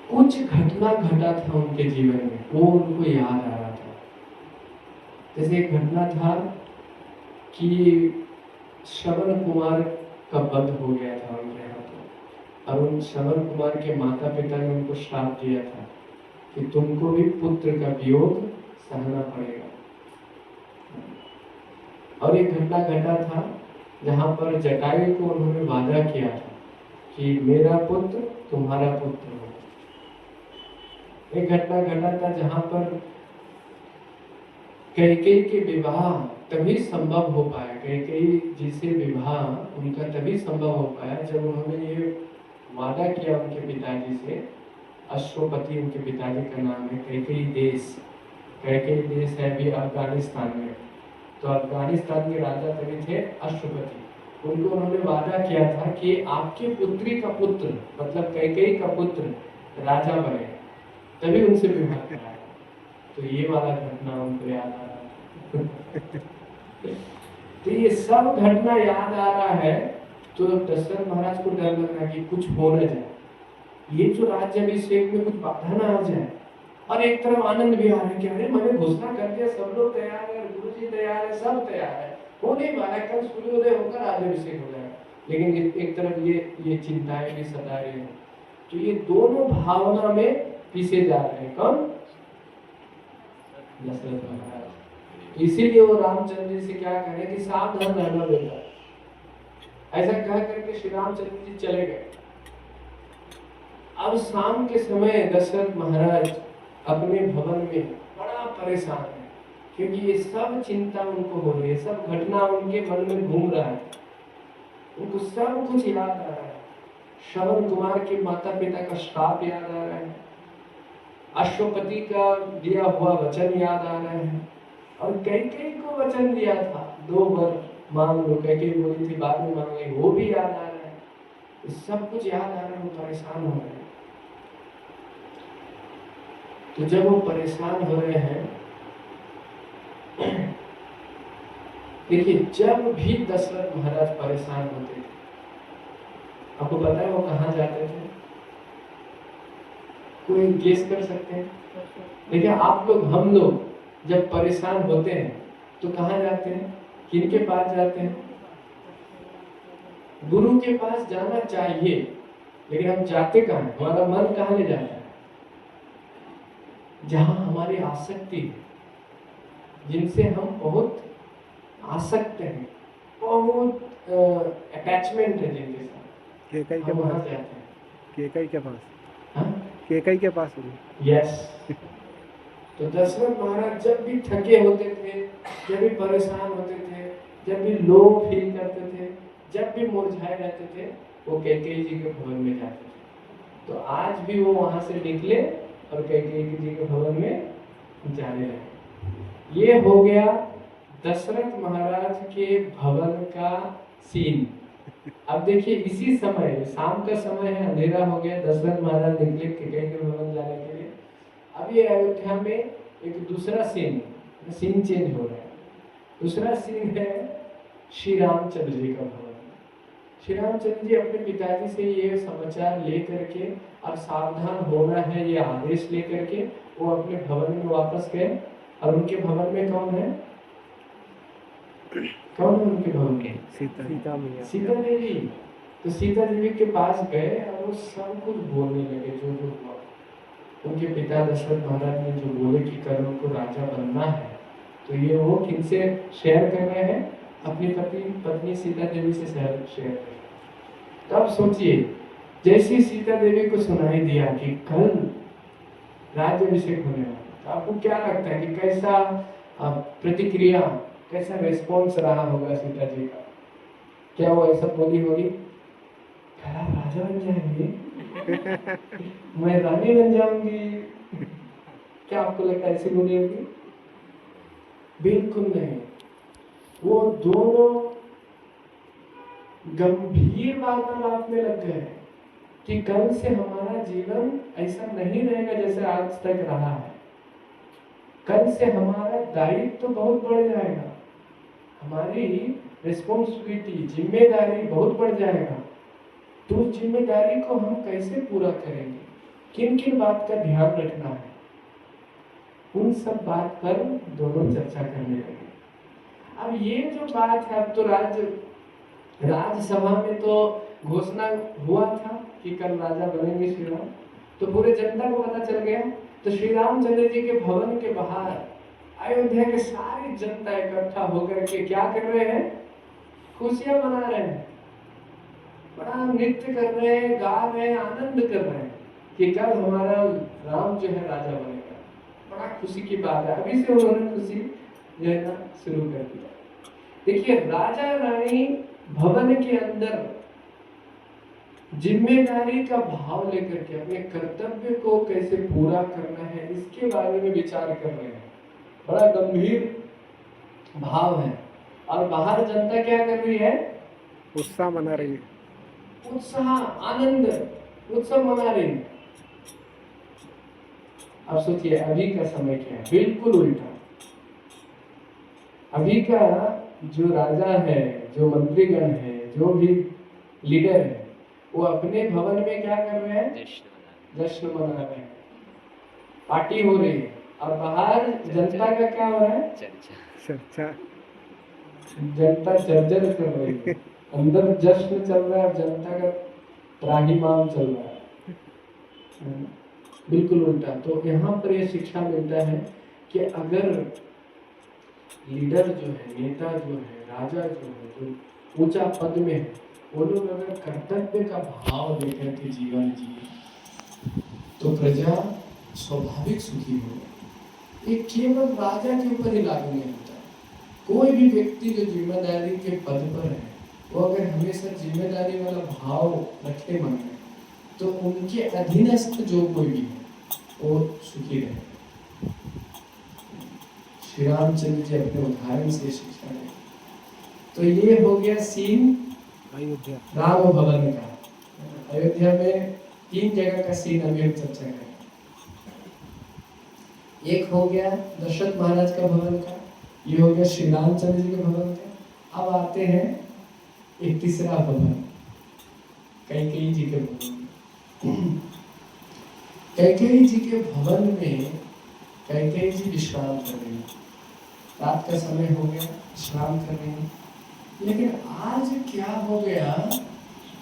कुछ घटना घटा था उनके जीवन में, वो उनको याद आ रहा था। जैसे एक घटना था कि श्रवण कुमार का वध हो गया था उनके हाथों, और उन श्रवण कुमार के माता पिता ने उनको श्राप दिया था कि तुमको भी पुत्र का वियोग सहना पड़ेगा। और एक घटना घटा था जहां पर जटायु को उन्होंने वादा किया था कि मेरा पुत्र तुम्हारा पुत्र हो। एक घटना घटा था जहां पर कैकेयी के विवाह तभी संभव हो पाया, कैकेयी जी से विवाह उनका तभी संभव हो पाया जब उन्होंने ये वादा किया उनके पिताजी से। अश्वपति उनके पिताजी का नाम है। कैकेयी देश है भी अफगानिस्तान में। तो अफगानिस्तान के राजा तभी थे अश्वपति। उनको उन्होंने वादा किया था कि आपके पुत्री का पुत्र, मतलब कैकेयी का पुत्र राजा बने, तभी उनसे विवाह कराया। तो ये वाला घटना उनको याद आ रहा है। तो ये सब घटना याद आ रहा है, तो दशरथ महाराज को डर लग रहा है कि कुछ हो न जाए, ये जो राज्याभिषेक में कुछ बाधा ना आ जाए। और एक तरफ आनंद भी आ रहा है कि अरे मैंने घोषणा कर दिया, सब लोग तैयार है, गुरु जी तैयार है, सब तैयार है, होने वाला है, कल सूर्योदय होकर राज्याभिषेक हो जाएगा। लेकिन एक तरफ ये चिंताएं भी सता रही है। तो ये दोनों भावना में पीछे जा रहे हैं। कौन? दशरथ महाराज। इसीलिए वो रामचंद्र जी से क्या कह रहे कि सावधान रहना बेटा। ऐसा कह करके श्री रामचंद्र जी चले गए। अब शाम के समय दशरथ महाराज अपने भवन में बड़ा परेशान है, क्योंकि ये सब चिंता उनको हो रही है, सब घटना उनके मन में घूम रहा है, उनको सब कुछ याद आ रहा है। श्रवण कुमार के माता पिता का श्राप याद आ रहा है, अश्वपति का दिया हुआ वचन याद आ रहा है, और कैकेयी को वचन दिया था 2 वर मांग लो, कैकेयी बोली थी बाद में मांगे, वो भी याद आ रहा है। सब कुछ याद आ रहा है, वो परेशान हो रहे हैं। तो जब वो परेशान हो रहे हैं, देखिए जब भी दशरथ महाराज परेशान होते थे, आपको पता है वो कहाँ जाते थे? कोई गेस कर सकते हैं? देखिए आप लोग, हम लोग जब परेशान होते हैं तो कहाँ जाते हैं, किनके पास जाते हैं? गुरु के पास जाना चाहिए, लेकिन हम जाते कहाँ हैं? हमारा मन कहाँ ले जाता है? जहाँ हमारी आसक्ति है, जिनसे हम बहुत आसक्त हैं, बहुत अटैचमेंट है जिनके साथ, केकई के हम वहाँ पास, जाते हैं। केकई के पास, हाँ? केकई के पास हूँ। यस। तो दशरथ महाराज जब भी थके होते थे, जब भी परेशान होते थे, जब भी लो फील करते थे, जब भी मुरझाए रहते थे, वो कैकेयी जी के भवन में जाते थे। तो आज भी वो वहां से निकले और कैकेयी जी के भवन में जाने लगे। ये हो गया दशरथ महाराज के भवन का सीन। अब देखिए इसी समय, शाम का समय है, अंधेरा हो गया, दशरथ महाराज निकले कैकेयी के भवन जाने के लिए। अब ये अयोध्या में एक दूसरा सीन चेंज हो रहा है। दूसरा सीन है श्री रामचंद्र जी का भवन। श्री रामचंद्र जी अपने पिताजी से ये समाचार लेकर के, अब सावधान होना है, ये आदेश लेकर के वो अपने भवन में वापस गए। और उनके भवन में कौन है? कौन है उनके भवन में? सीता मैया। सीता देवी। तो सीता देवी के पास गए और वो सब कुछ बोलने लगे जो जो हुआ। उनके पिता दशरथ महाराज ने जो बोले कि कर्ण को राजा बनना है, तो ये वो किनसे शेयर कर रहे हैं? अपनी पत्नी सीता देवी से शेयर कर रहे हैं। तो अब सोचिए, जैसी सीता देवी को सुनाई दिया कि कल राज्याभिषेक होने वाला, तो आपको क्या लगता है कि कैसा प्रतिक्रिया, कैसा रिस्पॉन्स रहा होगा सीता जी का? क्या वो ऐसा बोली होगी, कल आप राजा बन जाएंगे, मैं रानी बन जाऊंगी? क्या आपको लगता है ऐसी बोली होगी? बिल्कुल नहीं। वो दोनों गंभीर वार्तालाप में लग गए कि कल से हमारा जीवन ऐसा नहीं रहेगा जैसे आज तक रहा है। कल से हमारा दायित्व तो बहुत बढ़ जाएगा, हमारी रिस्पॉन्सिबिलिटी, जिम्मेदारी बहुत बढ़ जाएगा। तो उस जिम्मेदारी को हम कैसे पूरा करेंगे, किन किन बात का ध्यान रखना है, उन सब बात पर दोनों चर्चा करने लगे। अब ये जो बात है, अब तो राज्यसभा में तो घोषणा हुआ था कि कल राजा बनेंगे श्री राम, तो पूरे जनता को पता चल गया। तो श्री रामचंद्र जी के भवन के बाहर अयोध्या के सारी जनता इकट्ठा होकर के क्या कर रहे हैं? खुशियां मना रहे हैं, बड़ा नृत्य कर रहे हैं, गा रहे हैं, आनंद कर रहे हैं कि कल हमारा राम जो है राजा बनेगा। बड़ा खुशी की बात है। अभी से उन्होंने खुशी जो है ना शुरू कर दिया। देखिए, राजा रानी भवन के अंदर जिम्मेदारी का भाव लेकर के अपने कर्तव्य को कैसे पूरा करना है, इसके बारे में विचार कर रहे हैं। बड़ा गंभीर भाव है। और बाहर जनता क्या कर रही है? उत्साह मना रही है, उत्साह, आनंद, उत्सव मना रही है। अब सोचिए अभी का समय क्या है? बिल्कुल उल्टा। अभी का जो राजा है, जो मंत्रीगण है, जो भी लीडर है, वो अपने भवन में क्या कर रहे हैं? जश्न मना रहे हैं, पार्टी हो रही है। और बाहर जनता का क्या हो रहा है? चर्चा। जनता जर्जर कर रही है, अंदर जश्न चल रहा है और जनता का त्राहिमाम चल रहा है। बिल्कुल उल्टा। तो यहाँ पर यह शिक्षा मिलता है कि अगर लीडर जो है, नेता जो है, राजा जो है, जो ऊंचा पद में है, वो लोग अगर कर्तव्य का भाव लेकर के जीवन जिए तो प्रजा स्वाभाविक सुखी होगी। ये केवल राजा के ऊपर ही लागू नहीं होता। कोई भी व्यक्ति जो जिम्मेदारी के पद पर है, वो अगर हमेशा जिम्मेदारी वाला भाव रखे मन में, तो उनके अधीनस्थ जो कोई भी है वो सुखी रहे। श्री रामचंद्र जी अपने उदाहरण से शिक्षा दें। तो ये हो गया सीन अयोध्या, राम भवन का। अयोध्या में 3 जगह का सीन अभी हम चर्चा करें। एक हो गया दशरथ महाराज का भवन का, ये हो गया श्री रामचंद्र जी के भवन का। अब आते हैं एक तीसरा भवन, कैकेयी जी के भवन। कैकेयी जी के भवन में कैकेयी जी विश्राम कर रही हैं। रात का समय हो गया, विश्राम कर रही हैं। लेकिन आज क्या हो गया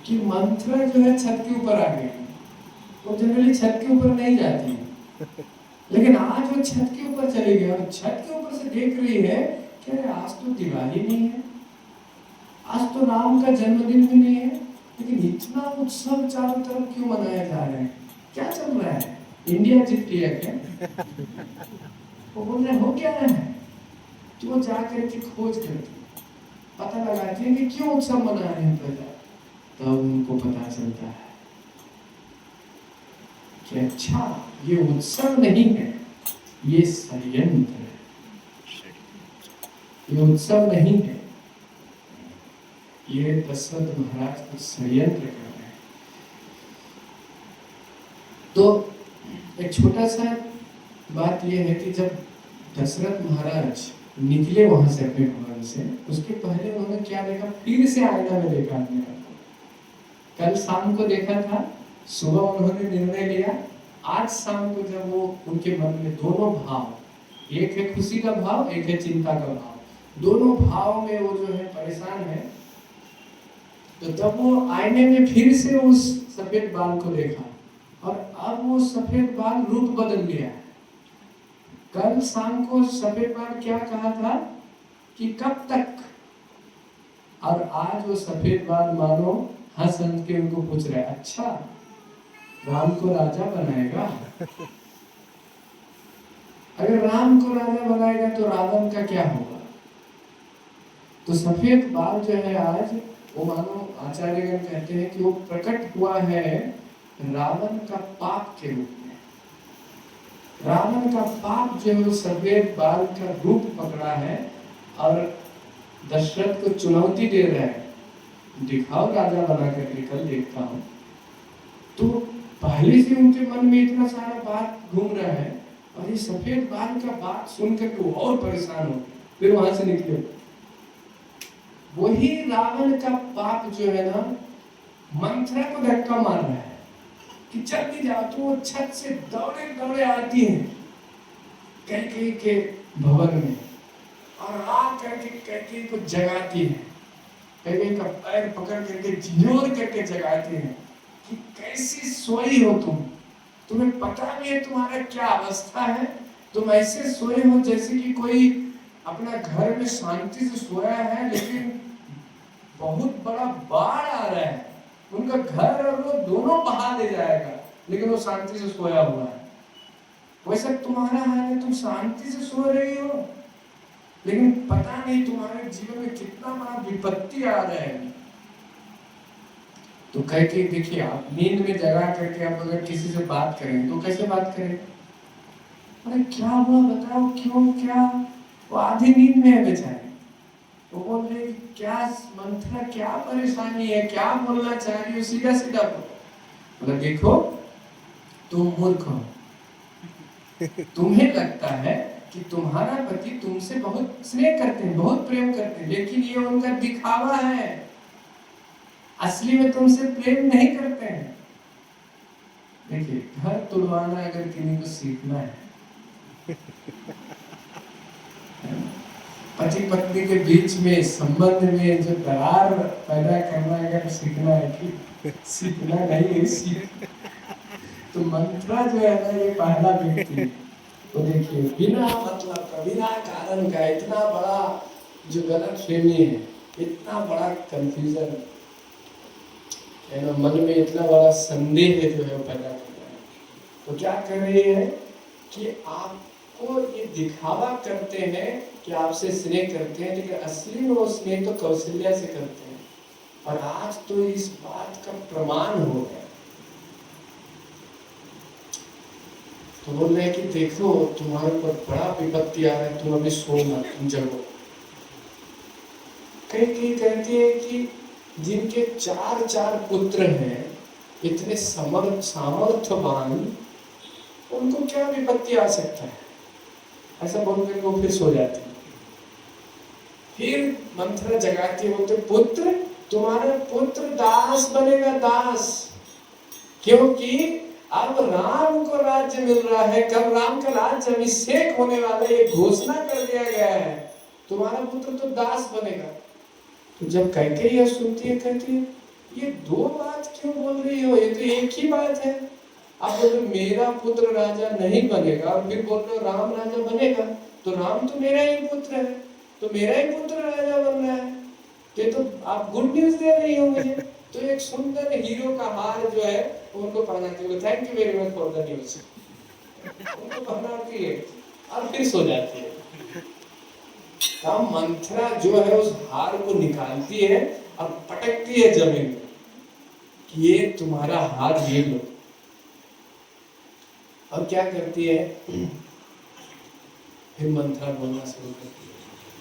कि मंथरा जो है छत के ऊपर आ गई। वो जनरली छत के ऊपर नहीं जाती है, लेकिन आज वो छत के ऊपर चली गई और छत के ऊपर से देख रही है कि अरे आज तो दिवाली नहीं है, आज तो राम का जन्मदिन भी नहीं है, लेकिन इतना उत्सव चारों तरफ क्यों मनाया जा रहा है? क्या चल रहा है? इंडिया जीत रही है क्या? वो बोल रहे हो क्या है? तो वो जाकर के खोज करती, पता लगाती है कि क्यों उत्सव मना रहे हैं प्रजा। तब उनको पता चलता है कि अच्छा ये उत्सव नहीं है, ये षड्यंत्र है। ये उत्सव नहीं है, ये दशरथ महाराज को षड्यंत्र कर रहे हैं। तो एक छोटा सा बात यह है कि जब दशरथ महाराज निकले वहां से अपने भवन से, उसके पहले उन्होंने क्या देखा? फिर से आईना में देखा अपने आप को। कल शाम को देखा था, सुबह उन्होंने निर्णय लिया। आज शाम को जब वो उनके मन में दोनों भाव, एक है खुशी का भाव, एक है चिंता का भाव, दोनों भाव में वो जो है परेशान है। तो जब वो आईने में फिर से उस सफेद बाल को देखा और अब वो सफेद बाल रूप बदल गया। कल शाम को सफेद बाल क्या कहा था कि कब तक, और आज वो सफेद बाल मानो हंस हंस के उनको पूछ रहा है, अच्छा राम को राजा बनाएगा? अगर राम को राजा बनाएगा तो रावण का क्या होगा? तो सफेद बाल जो है आज वो मानो आचार्यगण कहते हैं कि वो प्रकट हुआ है रावण का पाप के रूप में। रावण का पाप जो है सफेद बाल का रूप पकड़ा है और दशरथ को चुनौती दे रहा है, दिखाओ राजा बना करके, कल देखता हूं। तो पहले से उनके मन में इतना सारा बात घूम रहा है और ये सफेद बाल का बात सुनकर के वो और परेशान हो, फिर वहां से निकले। वही रावण का पाप जो है ना, मंथरा को धक्का मार रहा है कि जल्दी जाओ। तो वो छत से दौड़े दौड़े आती है कैकेयी के भवन में और आ करके कैकेयी को जगाती है। कैकेयी का पैर पकड़ करके झिझोर करके जगाती है कि कैसी सोई हो तुम, तुम्हें पता नहीं है तुम्हारा क्या अवस्था है? तुम ऐसे सोए हो जैसे कि कोई अपना घर में शांति से सोया है, लेकिन बहुत बड़ा बाढ़ आ रहा है, उनका घर और वो दोनों बहा ले जाएगा, लेकिन वो शांति से सोया हुआ है। वैसा तुम्हारा हाल है, तुम शांति से सो रही हो, लेकिन पता नहीं तुम्हारे जीवन में कितना बड़ा विपत्ति आ रहा है। तो कह के देखिए, आप नींद में जगा करके आप अगर किसी से बात करें तो कैसे बात करें? अरे क्या हुआ बताओ, क्यों, क्या? वो आधी नींद में है बेचारे। वो बोल रहे क्या मंथरा, क्या परेशानी है, क्या बोलना चाह रही हो? सीधा सीधा बोलो। मतलब देखो तुम मूर्ख हो, तुम्हें लगता है कि तुम्हारा पति तुमसे बहुत स्नेह करते हैं, बहुत प्रेम करते हैं, लेकिन ये उनका दिखावा है, असली में तुमसे प्रेम नहीं करते हैं। देखिए, घर तुड़वाना अगर किसी को सीखना है, पति पत्नी के बीच में संबंध में जो दरार पैदा करना अगर सीखना है, कि सीखना नहीं है, सीख, तो मंथरा जो है ना, ये पहला व्यक्ति। तो देखिए, बिना मतलब का, बिना कारण का इतना बड़ा जो गलतफहमी है, इतना बड़ा कंफ्यूजन है ना, मन में इतना बड़ा संदेह जो है वो पैदा कर रहा है। तो क्या कर रही है कि आपको ये दिखावा करते हैं कि आपसे स्नेह करते हैं, लेकिन असली में वो स्नेह तो कौशल्या से करते हैं। और आज तो इस बात का प्रमाण हो गया। तो बोल रहे हैं कि देखो तुम्हारे ऊपर बड़ा विपत्ति आ रहा है, तुम अभी सो मत, तुम जगो। कई कहती है कि जिनके चार पुत्र हैं, इतने सामर्थ्यवान, उनको क्या विपत्ति आ सकता है? ऐसा बोलकर वो फिर सो जाती है। फिर मंथरा जगाती है, बोलते पुत्र, तुम्हारा पुत्र दास बनेगा, दास, क्योंकि अब राम को राज्य मिल रहा है, कब राम का राज्य अभिषेक होने वाला है, ये घोषणा कर दिया गया है, तुम्हारा पुत्र तो दास बनेगा। तो जब कैकेयी यह सुनती है, कहती है ये दो बात क्यों बोल रही हो, ये तो एक ही बात है। आप बोल रहे मेरा पुत्र राजा नहीं बनेगा और फिर बोल रहे हो राम राजा बनेगा, तो राम तो मेरा ही पुत्र है, तो मेरा ही पुत्र राजा बन रहा है, तो आप गुड न्यूज दे रही हो मुझे। तो एक सुंदर हीरो का हार जो है उनको पहनाती है, thank you very much for the news, उनको पहनाती है और फिर सो जाती है। तब मंथरा जो है उस हार को निकालती है और पटकती है जमीन में कि ये तुम्हारा हार ये लो। और क्या करती है, फिर मंथरा बोलना शुरू करती है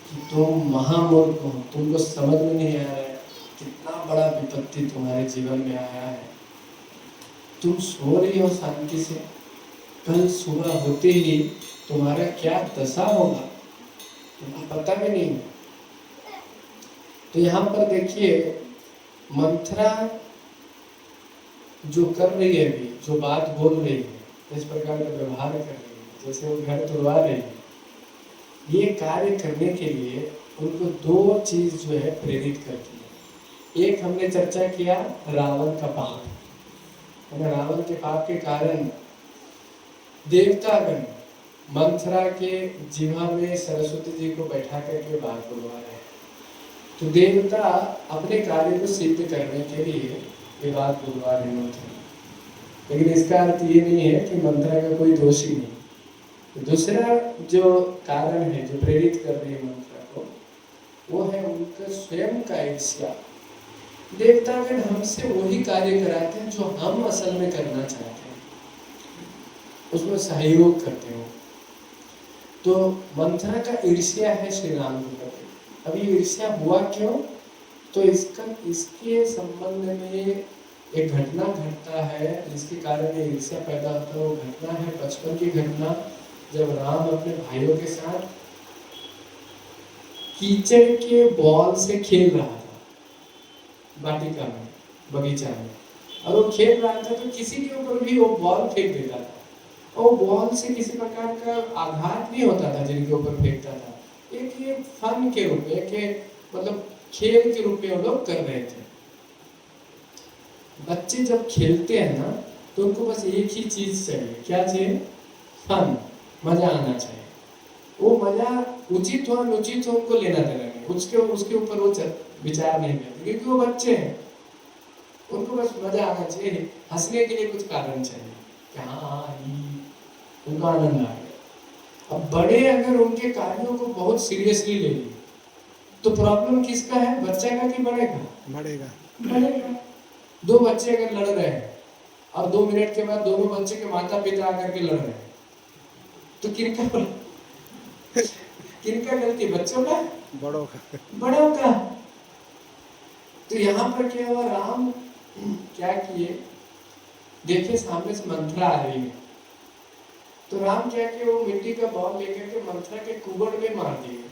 कि तुम महामूर्ख हो, तुमको समझ में नहीं आ रहा है कितना बड़ा विपत्ति तुम्हारे जीवन में आया है। तुम सो रही हो शांति से, कल सुबह होते ही तुम्हारा क्या दशा होगा तुमको पता भी नहीं। तो यहाँ पर देखिए मंथरा जो कर रही है अभी, जो बात बोल रही है, इस प्रकार का व्यवहार कर रही है, जैसे वो घर तुड़वा रही है, ये कार्य करने के लिए उनको दो चीज जो है प्रेरित करती है। एक हमने चर्चा किया रावण का पाप, रावण के पाप के कारण देवतागण मंथरा के जिह्वा में सरस्वती जी को बैठा करके बात बोलवा रहे हैं। तो देवता अपने कार्य को सिद्ध करने के लिए ये बात बोलवा रहे मंथरा, लेकिन इसका अर्थ ये नहीं है कि मंथरा का कोई दोष ही नहीं। तो दूसरा जो कारण है जो प्रेरित कर रही है मंथरा को, वो है उनका स्वयं का ईर्ष्या। देवतागण हमसे वही कार्य कराते हैं जो हम असल में करना चाहते हैं, उसमें सहयोग करते हो। तो मंथरा का ईर्ष्या है श्री राम के प्रति। अब ये ईर्ष्या हुआ क्यों, तो इसके संबंध में एक घटना घटता है जिसके कारण ये ईर्ष्या पैदा होता है। वो घटना है बचपन की घटना, जब राम अपने भाइयों के साथ कीचड़ के बॉल से खेल रहा था वाटिका में, बगीचा में, और वो खेल रहा था तो किसी के ऊपर भी वो बॉल फेंक देता था और बॉल से किसी प्रकार का आघात नहीं होता था जिनके ऊपर फेंकता था। एक ये फन के रूप में, एक मतलब खेल के रूप में वो लोग कर रहे थे। बच्चे जब खेलते हैं ना तो उनको बस एक ही चीज चाहिए, क्या चाहिए, फन, मजा आना चाहिए। वो मजा उचित हो अनुचित हो उनको लेना देना नहीं, उसके ऊपर वो विचार नहीं करते, क्योंकि वो बच्चे हैं, उनको बस मजा आना चाहिए, हंसने के लिए कुछ कारण चाहिए कि हाँ उनको आनंद आ गया। अब बड़े अगर उनके कार्यों को बहुत सीरियसली ले लिए तो प्रॉब्लम किसका है, बच्चे का कि बड़े का, बढ़ेगा। दो बच्चे अगर लड़ रहे हैं और 2 मिनट के बाद दोनों बच्चे के माता पिता आकर के लड़ रहे हैं तो किनका गलती, बच्चों का, बड़ों का। तो यहाँ पर क्या हुआ, राम क्या किए, देखिए सामने से मंथरा आ रही है, तो राम क्या किए, वो मिट्टी का बॉल लेकर के मंथरा के कुबड़ में मार दिए।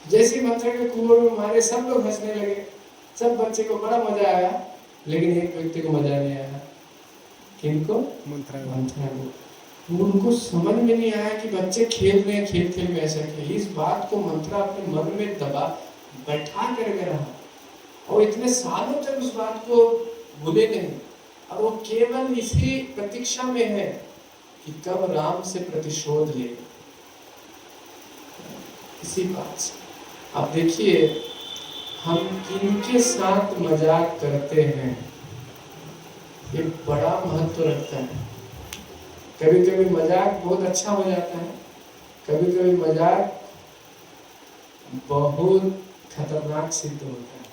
जैसे मंथरा के कुबड़ में मारे सब लोग हंसने लगे, सब बच्चे को बड़ा मजा आया, लेकिन एक व्यक्ति को मजा नहीं आया। किनको, मंथरा को। उनको समझ में नहीं आया कि बच्चे खेल रहे हैं, खेल में ऐसा किया। इस बात को मंथरा अपने मन में दबा बैठा करके रहा और इतने सालों तक उस बात को भूले नहीं, और वो केवल इसी प्रतीक्षा में है कि कब राम से प्रतिशोध ले। इसी बात से आप देखिए हम किनके साथ मजाक करते हैं, ये बड़ा महत्व रखता है। कभी कभी मजाक बहुत अच्छा हो जाता है, कभी कभी मजाक बहुत खतरनाक सिद्ध होता है।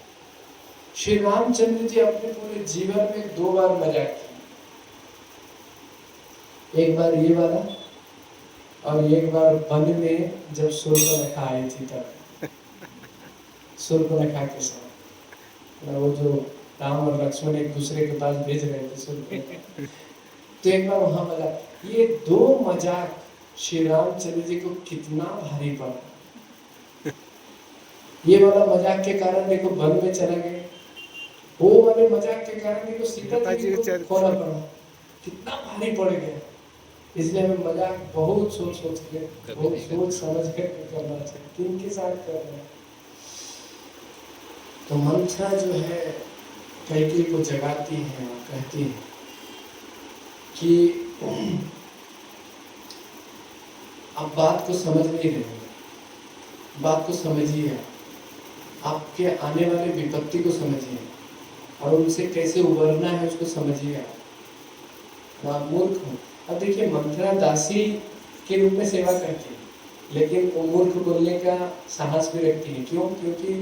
श्री रामचंद्र जी अपने पूरे जीवन में 2 बार मजाक किए, एक बार ये वाला और एक बार वन में जब शूर्पणखा आई थी तब, शूर्पणखा के साथ वो जो राम और लक्ष्मण एक दूसरे के पास भेज रहे थे शूर्पणखा, तो एक बार वहां मजाक। ये 2 मजाक श्री रामचंद्र जी को कितना भारी पड़ा। ये वाला मजाक के कारण देखो वन में चला गए, वो वाले मजाक के कारण देखो सीता जी को खोना पड़ा। कितना भारी पड़ गया। इसलिए हमें मजाक बहुत सोच सोच के, बहुत सोच समझ कर करना चाहिए। किनके साथ कर रहे हैं? तो मंत्रा जो है कैकेयी को जगाती है और कहती है कि आप बात को समझ नहीं रहे, बात को समझिए, आपके आने वाले विपत्ति को समझिए और उनसे कैसे उबरना है उसको समझिए। आप मूर्ख हो। अब देखिए, मंत्रा दासी के रूप में सेवा करती है, लेकिन वो मूर्ख बोलने का साहस भी रखती है। क्यों? क्योंकि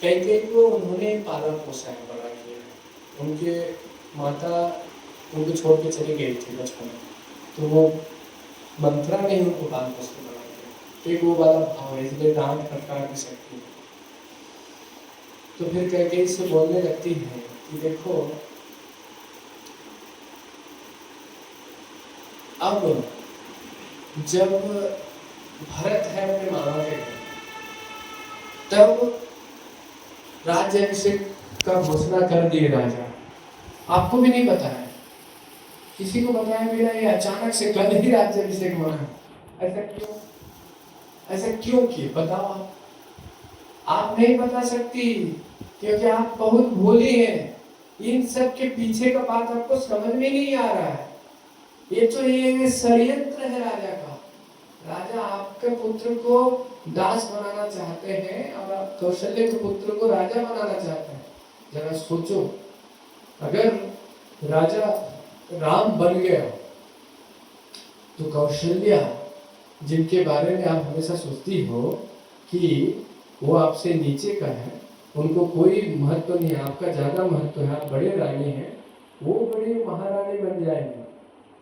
कैकेयी को उन्होंने पाला पोसा है, बड़ा किया है। उनके माता उनको छोड़ के चली गई थी बचपन में, तो वो मंत्रा ने उनको पाल पोस के बड़ा किया। तो एक वो वाला भाव है, इसलिए डांट फटकार भी सकती है। तो फिर कैकेयी से बोलने लगती है कि देखो, अब जब भरत है अपने मामा के घर, तब राज्याभिषेक का घोषणा कर दिए राजा। आपको भी नहीं पता है, किसी को बताया भी नहीं, अचानक से कल ही राज्याभिषेक माना। ऐसा क्यों? ऐसा क्यों किए बताओ आप नहीं बता सकती, क्योंकि आप बहुत भोली हैं। इन सब के पीछे का बात आपको समझ में नहीं आ रहा है। ये तो ये षड्यंत्र है राजा का। राजा आपके पुत्र को दास बनाना चाहते हैं और आप कौशल्य के पुत्र को राजा बनाना चाहते हैं। जरा सोचो, अगर राजा राम बन गया तो कौशल्या, जिनके बारे में आप हमेशा सोचती हो कि वो आपसे नीचे का है, उनको कोई महत्व नहीं है, आपका ज्यादा महत्व है, आप बड़े रानी हैं, वो बड़ी महारानी बन जाएंगे।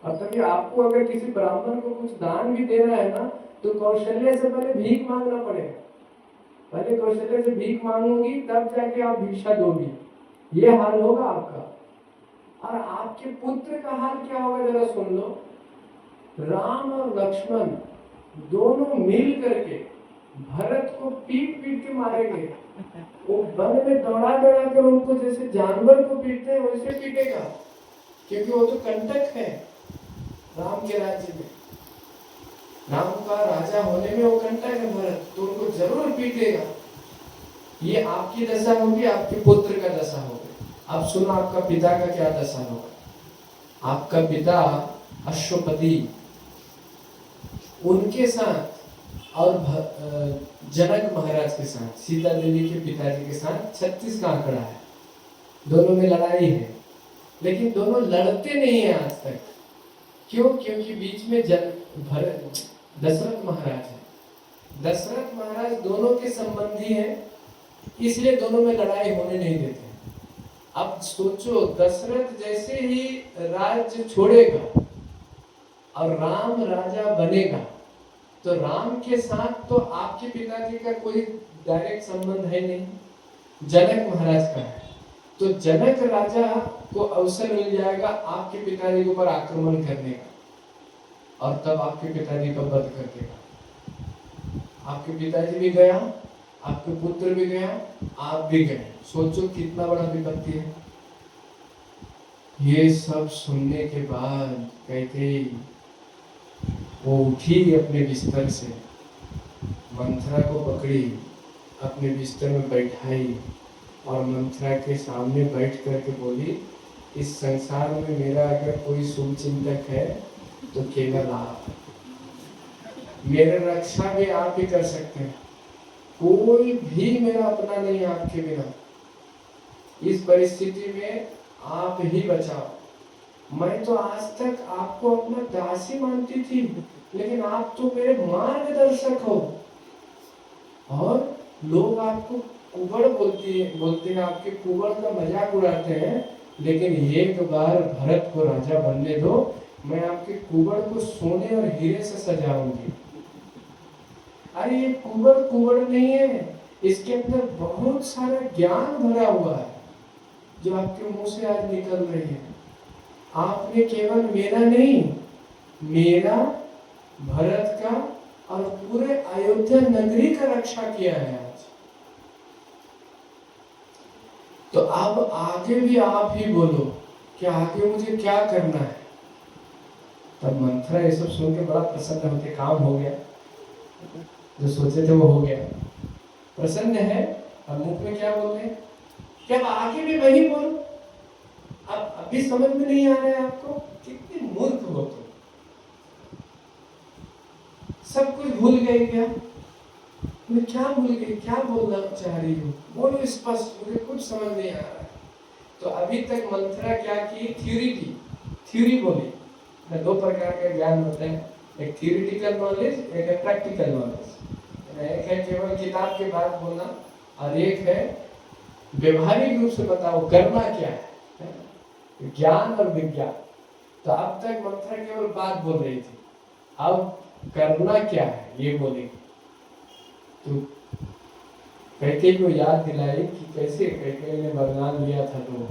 और तभी आपको अगर किसी ब्राह्मण को कुछ दान भी देना है ना, तो कौशल्या से पहले भीख मांगना पड़ेगा। पहले कौशल्या से भीख मांगोगी, तब जाके आप भिक्षा दोगी। ये हाल होगा आपका। और आपके पुत्र का हाल क्या होगा जरा सुन लो। राम और लक्ष्मण दोनों मिल करके भरत को पीट पीट के मारेंगे। वो वन में दौड़ा दौड़ा कर उनको जैसे जानवर को पीटते हैं वैसे पीटेगा, क्योंकि वो तो कंटक है राम के राज्य में। राम का राजा होने में वो कंटक है भरत, तो उनको जरूर पीटेगा। ये आपकी दशा होगी, आपके पुत्र का दशा होगा। अब सुनो आपका पिता का क्या दशा होगा। आपका पिता अश्वपति, उनके साथ और जनक महाराज के साथ, सीता देवी के पिताजी के साथ 36 का आंकड़ा है। दोनों में लड़ाई है, लेकिन दोनों लड़ते नहीं है आज तक। क्यों? क्योंकि बीच में दशरथ महाराज है। दशरथ महाराज दोनों के संबंधी हैं, इसलिए दोनों में लड़ाई होने नहीं देते। अब सोचो, दशरथ जैसे ही राज्य छोड़ेगा और राम राजा बनेगा, तो राम के साथ तो आपके पिताजी का कोई डायरेक्ट संबंध है नहीं, जनक महाराज का है। तो जनक राजा को अवसर मिल जाएगा आपके पिताजी के ऊपर आक्रमण करने का, और तब आपके पिताजी का वध कर देगा। आपके पिताजी भी गया, आपके पुत्र भी गया, आप भी गए। सोचो कितना बड़ा विपत्ति है। ये सब सुनने के बाद कैकेयी वो उठी अपने बिस्तर से, मंथरा को पकड़ी, अपने बिस्तर में बैठाई और मंथरा के सामने बैठ करके बोली, इस संसार में मेरा अगर कोई शुभ चिंतक है तो केवल आप। मेरे रक्षा भी आप ही कर सकते हैं, कोई भी मेरा अपना नहीं है आपके बिना। इस परिस्थिति में आप ही बचाओ। मैं तो आज तक आपको अपना दासी मानती थी, लेकिन आप तो मेरे मार्गदर्शक हो। और लोग आपको कुबड़ बोलते हैं, आपके कुबड़ का मजाक उड़ाते हैं, लेकिन एक बार भरत को राजा बनने दो, मैं आपके कुबड़ को सोने और हीरे से सजाऊंगी। अरे ये कुबड़ नहीं है, इसके अंदर बहुत सारा ज्ञान भरा हुआ है जो आपके मुंह से आज निकल रही है। आपने केवल मेरा नहीं, मेरा, भरत का और पूरे अयोध्या नगरी का रक्षा किया है आज। तो अब आगे भी आप ही बोलो, कि आगे मुझे क्या करना है। तब मंथरा ये सब सुन के बड़ा प्रसन्न होते, काम हो गया, जो सोचे थे वो हो गया, प्रसन्न है। और मुख में क्या बोल रहे, क्या आगे भी वही बोलो, अब अभी समझ में नहीं आ रहा है आपको, कितने मूर्ख हो तुम, सब कुछ भूल गए क्या? मैं क्या भूल गई, क्या बोलना चाह रही हूँ, बोलो स्पष्ट, मुझे कुछ समझ नहीं आ रहा है। तो अभी तक मंथरा क्या की, थ्योरी बोली। मैं दो प्रकार का ज्ञान होता है, एक थियोरिटिकल नॉलेज, एक है प्रैक्टिकल नॉलेज। एक है केवल किताब के बात बोलना, और एक है व्यवहारिक रूप से बताओ करना क्या है, ज्ञान और विज्ञान। तो अब तक मंथरा केवल बात बोल रही थी, अब करना क्या है ये बोलेगी। तो कैकेयी को याद दिलाई कि कैसे कैकेयी ने वरदान लिया था। तो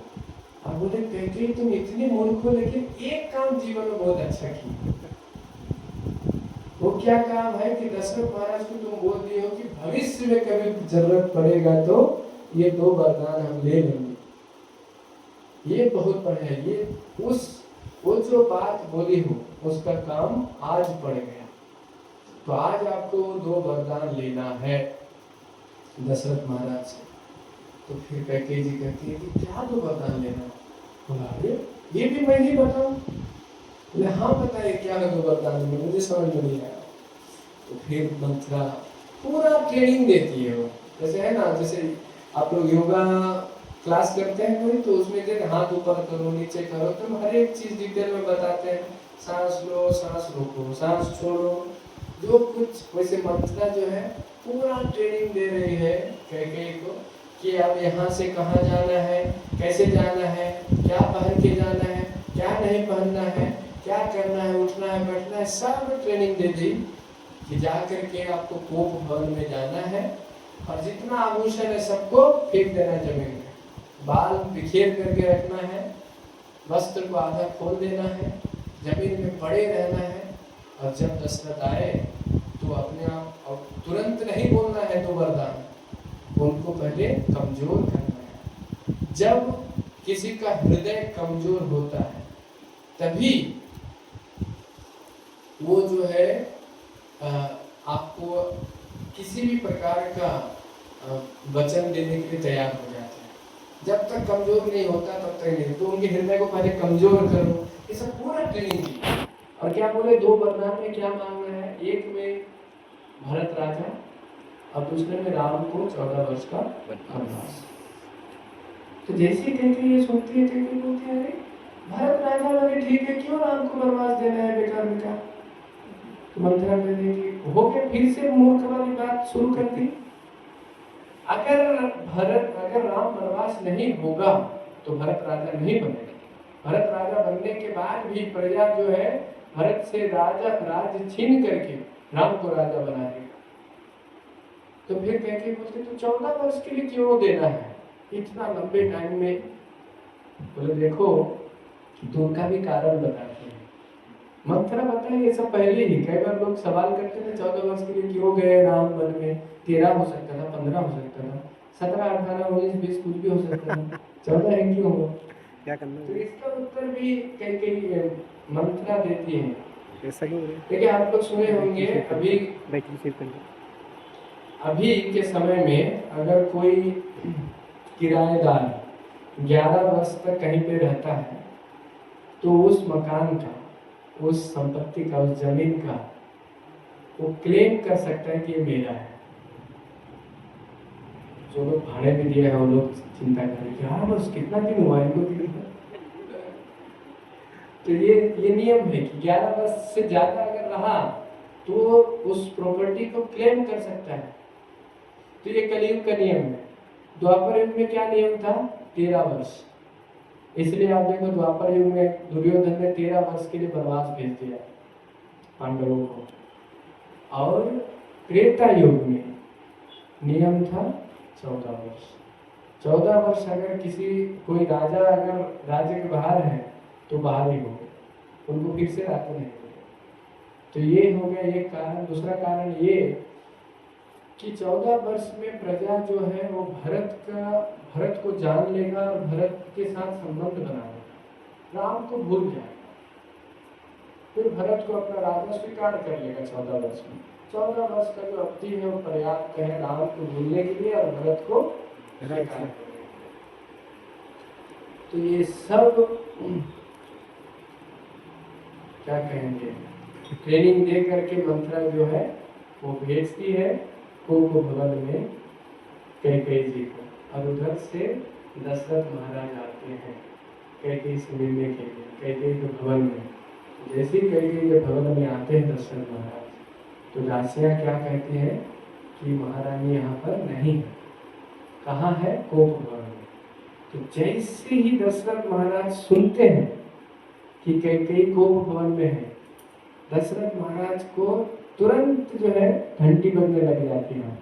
अब बोले कैकेयी तुम इतनी मूर्ख हो, लेकिन एक काम जीवन में बहुत अच्छा किया। वो क्या काम है कि दशरथ महाराज को तुम बोल दिए हो कि भविष्य में कभी जरूरत पड़ेगा तो ये दो वरदान हम ले लेंगे। ये बहुत बढ़िया, ये वो जो बात बोली हो उसका काम आज पड़ गया। तो आज आपको दो वरदान लेना है दशरथ महाराज से। तो फिर कैकेयी जी कहती है कि क्या दो वरदान लेना? बोला अरे ये भी मैं ही बताऊं? बोले हाँ बताइए क्या है दो वरदान, मुझे समझ में नहीं आया। तो फिर मंथरा पूरा ट्रेनिंग देती है। वो जैसे है ना, जैसे आप लोग योगा क्लास करते हैं कोई, तो उसमें जैसे हाथ ऊपर करो नीचे करो, तो हर एक चीज डिटेल में बताते हैं, सांस लो सांस रोको सांस छोड़ो, जो कुछ। वैसे मंथरा जो है पूरा ट्रेनिंग दे रही है कैकेयी को कि अब यहाँ से कहाँ जाना है, कैसे जाना है, क्या पहन के जाना है, क्या नहीं पहनना है, क्या करना है, उठना है बैठना है, सब ट्रेनिंग दे दी कि जा करके आपको कोप भवन में जाना है और जितना आभूषण है सबको फेंक देना जमीन में, बाल बिखेर करके रखना है, वस्त्र को आधा खोल देना है, जमीन में पड़े रहना है। और जब दशरथ आए तो अपने आप और तुरंत नहीं बोलना है दो वरदान, उनको पहले कमजोर करना है। जब किसी का हृदय कमजोर होता है तभी वो जो है आपको किसी भी प्रकार का वचन देने के लिए तैयार हो जाते हैं। जब तक कमजोर नहीं होता तब तक नहीं। तो उनके हृदय को पहले कमजोर करो, ये सब पूरा ट्रेनिंग दी। और क्या बोले, दो वरदान में क्या मांगना है, एक में भरत राजा और दूसरे में राम को 14 वर्ष का वनवास। तो जैसे कहते ये सुनती है कहते बोलते हैं अरे भरत राजा बोले ठीक है, क्यों राम को वनवास देना है बेकार बेकार। तो मंथरा कहती कि हो गया, फिर से मूर्ख वाली बात शुरू कर दी। अगर राम वनवास नहीं होगा तो भरत राजा नहीं बनेगा। भरत राजा बनने के बाद भी प्रजा जो है भरत से राज्य छीन करके राम को राजा बना देगा। तो फिर कहते बोलते तो 14 वर्ष के लिए क्यों देना है इतना लंबे टाइम में। बोले देखो तो उनका भी कारण बताते हैं। मंथरा बताए ये सब पहले ही, कई बार लोग सवाल करते थे 14 वर्ष के लिए क्यों गए राम वन में। 13 हो सकता था, 15 हो सकता था, 17, 18, 19, 20 कुछ भी हो सकता था, 14 ही क्यों हुआ? क्या करना तो है? इसका उत्तर भी कई मंथरा देती है। ऐसा ही देखिए आप लोग सुने होंगे अभी के समय में अगर कोई किराएदार 11 वर्ष तक कहीं पे रहता है तो उस मकान का, उस संपत्ति का, उस जमीन का वो क्लेम कर सकता है कि ये मेरा है। जो लोग भाड़े में दिए हैं वो लोग चिंता करेंगे हाँ बस कितना दिन हुआ इनको दिए। तो ये नियम है कि 11 वर्ष से ज्यादा अगर रहा तो उस प्रॉपर्टी को क्लेम कर सकता है। तो ये कलयुग का नियम है। द्वापर युग में क्या नियम था? 13 वर्ष। इसलिए आप देखो द्वापर युग में दुर्योधन ने 13 वर्ष के लिए वनवास भेज दिया पांडवों को। और त्रेता युग में नियम था 14 वर्ष। 14 वर्ष अगर कोई राजा अगर राज्य के बाहर है तो बाहर ही हो गए, उनको फिर से राज्य नहीं हो गया। तो ये हो गया एक कारण। दूसरा कारण ये कि 14 वर्ष में प्रजा जो है वो भरत को जान लेगा और भरत के साथ संबंध बना लेगा। राम को भूल जाएगा। फिर भरत को अपना राजा स्वीकार कर लेगा 14 वर्ष में। 14 वर्ष का जो अवधि है वो पर्याप्त है राम को भूलने के लिए और भरत को स्वीकार करने के लिए। तो ये सब क्या कहेंगे, ट्रेनिंग दे करके मंत्रा जो है वो भेजती है कोप भवन में कैकेयी जी को, और उधर से दशरथ महाराज आते हैं कैकेयी से मिलने के लिए कैकेयी के भवन में। जैसे ही कैकेयी के भवन में आते हैं दशरथ महाराज, तो दासियां क्या कहती हैं कि महारानी यहाँ पर नहीं है। कहाँ है? कोप भवन में। तो जैसे ही दशरथ महाराज सुनते हैं कि कैकेयी कोप भवन में है, दशरथ महाराज को तुरंत जो है घंटी बजने लग जाती है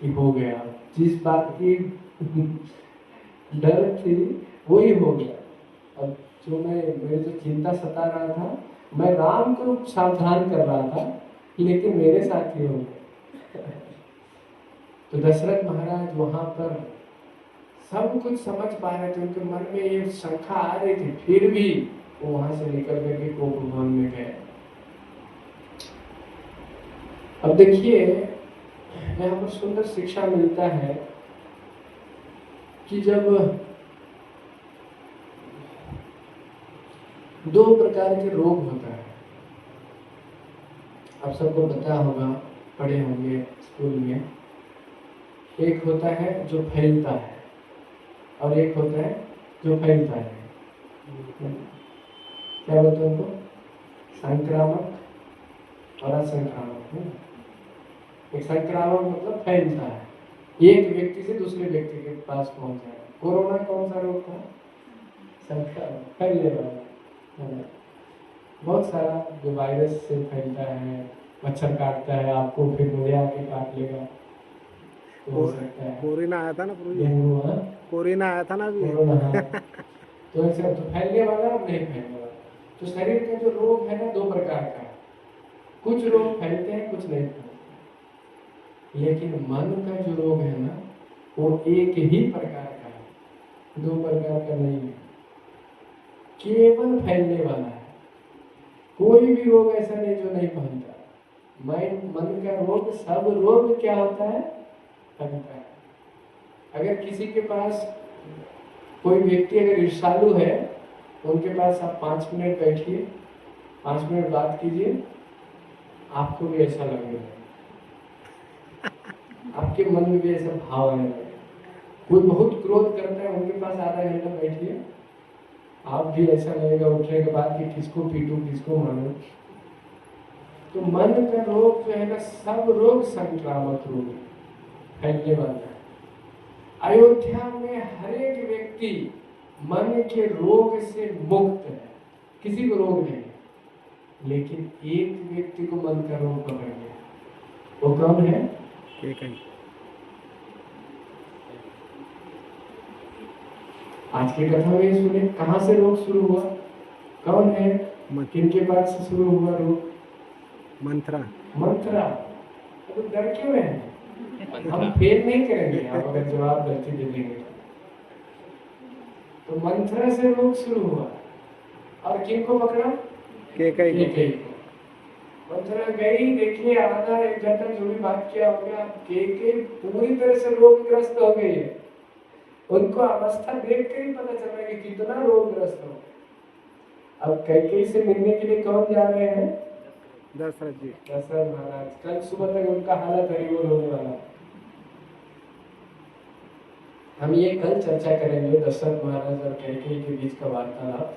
कि हो गया, जिस बात की डर थी वही हो गया। अब जो मेरे जो चिंता सता रहा था, मैं राम को सावधान कर रहा था, लेकिन मेरे साथ ही हो गया। तो दशरथ महाराज वहां पर सब कुछ समझ पा रहे थे, उनके मन में ये शंका आ रही थी, फिर भी वो वहां से निकल करके कोप भवन में गए। अब देखिए यहाँ पर सुंदर शिक्षा मिलता है कि जब दो प्रकार के रोग होता है, आप सबको पता होगा, पढ़े होंगे स्कूल में। एक होता है जो फैलता है और एक होता है जो फैलता है। क्या बोलते हैं उनको? संक्रामक और असंक्रामक। एक संक्रामक मतलब फैलता है, एक व्यक्ति से दूसरे व्यक्ति के पास पहुंच जाएगा। कोरोना कौन सा रोग था? संक्रामक, फैलने वाला। बहुत सारा जो वायरस से फैलता है, मच्छर काटता है आपको, फिर मुझे आके काट लेगा, तो हो सकता है। कोरोना आया था ना पूरी, डेंगू, कोरोना आया था ना अभी। कोरोना। तो ऐसा तो फैलने वाला और नहीं फैलने वाला। तो शरीर का जो रोग है ना, दो प्रकार का है। कुछ रोग फैलते हैं, कुछ नहीं फैलते। लेकिन मन का जो रोग है ना, वो एक ही प्रकार का है, दो प्रकार का नहीं है, केवल फैलने वाला है। कोई भी रोग ऐसा नहीं जो नहीं फैलता। मन का रोग, सब रोग क्या होता है? फैलता है। अगर किसी के पास कोई व्यक्ति अगर ईर्ष्यालु है, उनके पास आप 5 मिनट बैठिए, 5 मिनट बात कीजिए, आपको भी ऐसा लगेगा, आपके मन में भी ऐसा भाव आने लगेगा। कोई बहुत क्रोध करता है, उनके पास आधा घंटा बैठिए, आप भी ऐसा लगेगा उठने के बाद कि किसको पीटूं, किसको मारूं। तो मन का रोग जो है ना, सब रोग संक्रामक रोग है, फैलने वाला है। अयोध्या में हर एक व्यक्ति मन के रोग से मुक्त है, किसी को रोग नहीं है। लेकिन एक व्यक्ति को मन का रोग पकड़ गया, वो कौन है? कैकेयी। आज की कथा में सुने, कहाँ से रोग शुरू हुआ? कौन है? किनके पास से शुरू हुआ रोग? मंत्रा। मंत्रा। तो डर क्यों है? हम फेल नहीं करेंगे आप अगर जवाब गलती दे देंगे। तो मंत्रा से रोग शुरू हुआ, और किनको पकड़ा? कैकेयी को। मंत्रा गई, देखिए आधा 1 घंटा जो भी बात किया हो गया, कैकेयी पूरी तरह से रोगग्रस्त हो गई है। उनको अवस्था देख कर ही पता चल रहा है कि कितना रोगग्रस्त हो। अब कैकेयी से मिलने के लिए कौन जा रहे हैं? दशरथ जी। दशरथ महाराज। कल सुबह तक उनका हालत हरिबोल होने वाला है। हम ये कल चर्चा करेंगे, दशरथ महाराज और कैकेयी के बीच का वार्तालाप।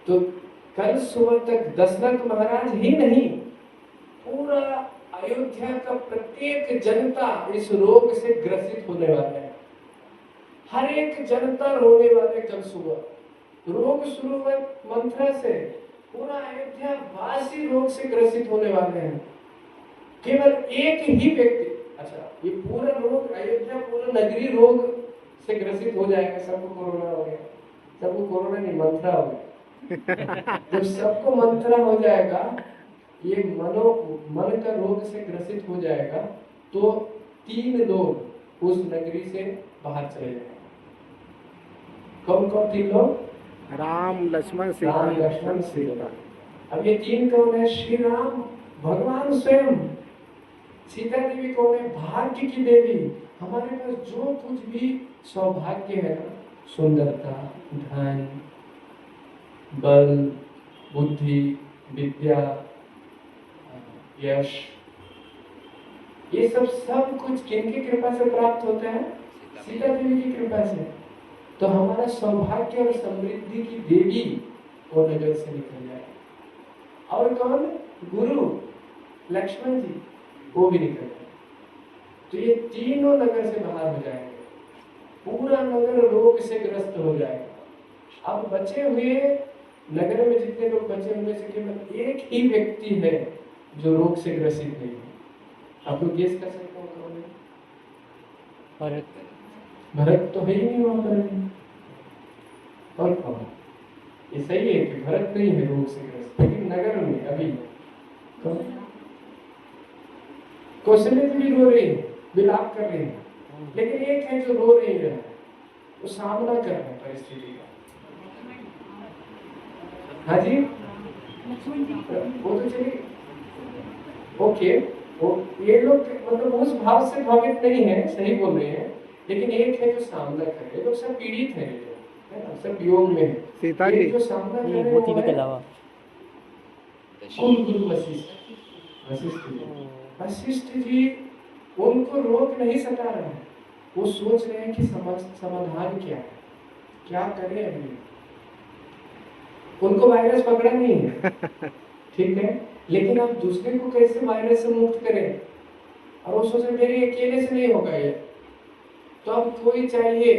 तो कल सुबह तक दशरथ महाराज ही नहीं, पूरा अयोध्या का प्रत्येक जनता इस रोग से ग्रसित होने वाला है। हर एक जनता रोने वाले कल सुबह। रोग शुरू हुआ मंत्रा से, पूरा अयोध्या वासी रोग से ग्रसित होने वाले हैं। केवल एक ही व्यक्ति, अच्छा ये पूरा रोग अयोध्या, पूरा नगरी रोग से ग्रसित हो जाएगा। सबको कोरोना हो गया, सबको कोरोना नहीं, मंत्रा हो गया। जब सबको मंत्रा हो जाएगा, ये मन का रोग से ग्रसित हो जाएगा, तो 3 लोग उस नगरी से बाहर चले जाएंगे। कौन कौन 3 लोग? राम लक्ष्मण सीता राम लक्ष्मण सीता। अब ये तीन कौन है? श्री राम भगवान स्वयं। सीता देवी कौन है? भाग्य की देवी। हमारे पास जो कुछ भी सौभाग्य है ना, सुंदरता, धन, बल, बुद्धि, विद्या, यश, ये सब कुछ किनकी कृपा से प्राप्त होता है? सीता देवी की कृपा से। तो हमारा सौभाग्य और समृद्धि की देवी वो नगर से निकल जाए। और कौन? गुरु लक्ष्मण जी, वो भी निकल जाए। तो ये तीनों नगर से बाहर हो जाएंगे, पूरा नगर रोग से ग्रस्त हो जाएगा। अब बचे हुए नगर में जितने लोग बचे हुए से केवल एक ही व्यक्ति है जो रोग से ग्रसित नहीं है। आप लोग गेस कर सकते हो कौन है? भरत तो है ही नहीं वहां पर। और कौन? ये सही है कि भरत नहीं है रोग से ग्रस्त, लेकिन नगर में अभी कौन? कौशल्य भी रो रही है, विलाप कर रही है, लेकिन एक है जो रो नहीं रहा है, वो सामना कर रहा है परिस्थिति का। हाँ जी, वो तो चलिए ओके, वो ये लोग मतलब उस भाव से भावित नहीं है, सही बोल रहे हैं, लेकिन एक है जो सामना कर रहे हैं। लोग सब पीड़ित हैं, है ना, सब योग में है। सीता जी जो सामना कर रहे हैं वो है कुल गुरु वशिष्ठ जी। वशिष्ठ जी उनको रोग नहीं सता रहा है, वो सोच रहे हैं कि समाधान क्या है, क्या करें अभी। उनको वायरस पकड़ा नहीं है, ठीक है, लेकिन आप दूसरे को कैसे वायरस से मुक्त करें। और वो सोच रहे मेरे अकेले से नहीं होगा ये, तो अब कोई चाहिए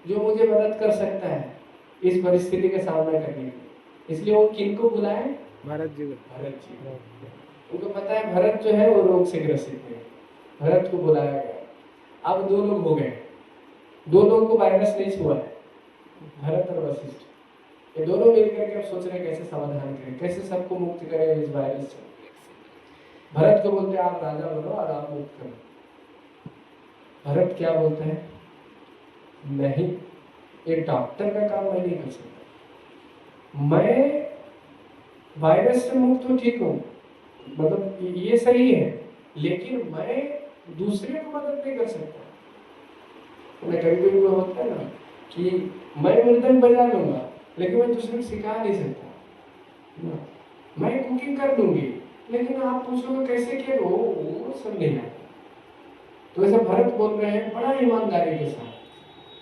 जो मुझे मदद कर सकता है इस परिस्थिति का सामना करने में। इसलिए वो किनको बुलाए? भरत जी भरत जी। उनको पता है भरत जो है वो रोग से ग्रसित है, भरत को बुलाया गया। अब दो लोग हो गए, दो लोगों को वायरस नहीं हुआ है, भरत और वशिष्ठ। ये दोनों मिलकर के अब सोच रहे हैं कैसे समाधान करें, कैसे सबको मुक्त करें इस वायरस से। भरत को बोलते हैं आप राजा बनो और आप मुक्त करो। भरत क्या बोलते हैं? नहीं, एक डॉक्टर का काम मैं नहीं कर सकता, मैं वायरस से मुक्त हूँ, ठीक हूँ, मतलब ये सही है, लेकिन मैं दूसरे को मदद नहीं कर सकता। कभी होता है ना कि मैं मृदंग बजा लूंगा लेकिन मैं दूसरे को सिखा नहीं सकता। मैं कुकिंग कर लूंगी लेकिन आप पूछोगे कैसे किया, वो सब नहीं आता। तो ऐसा भरत बोल रहे हैं बड़ा ईमानदारी के साथ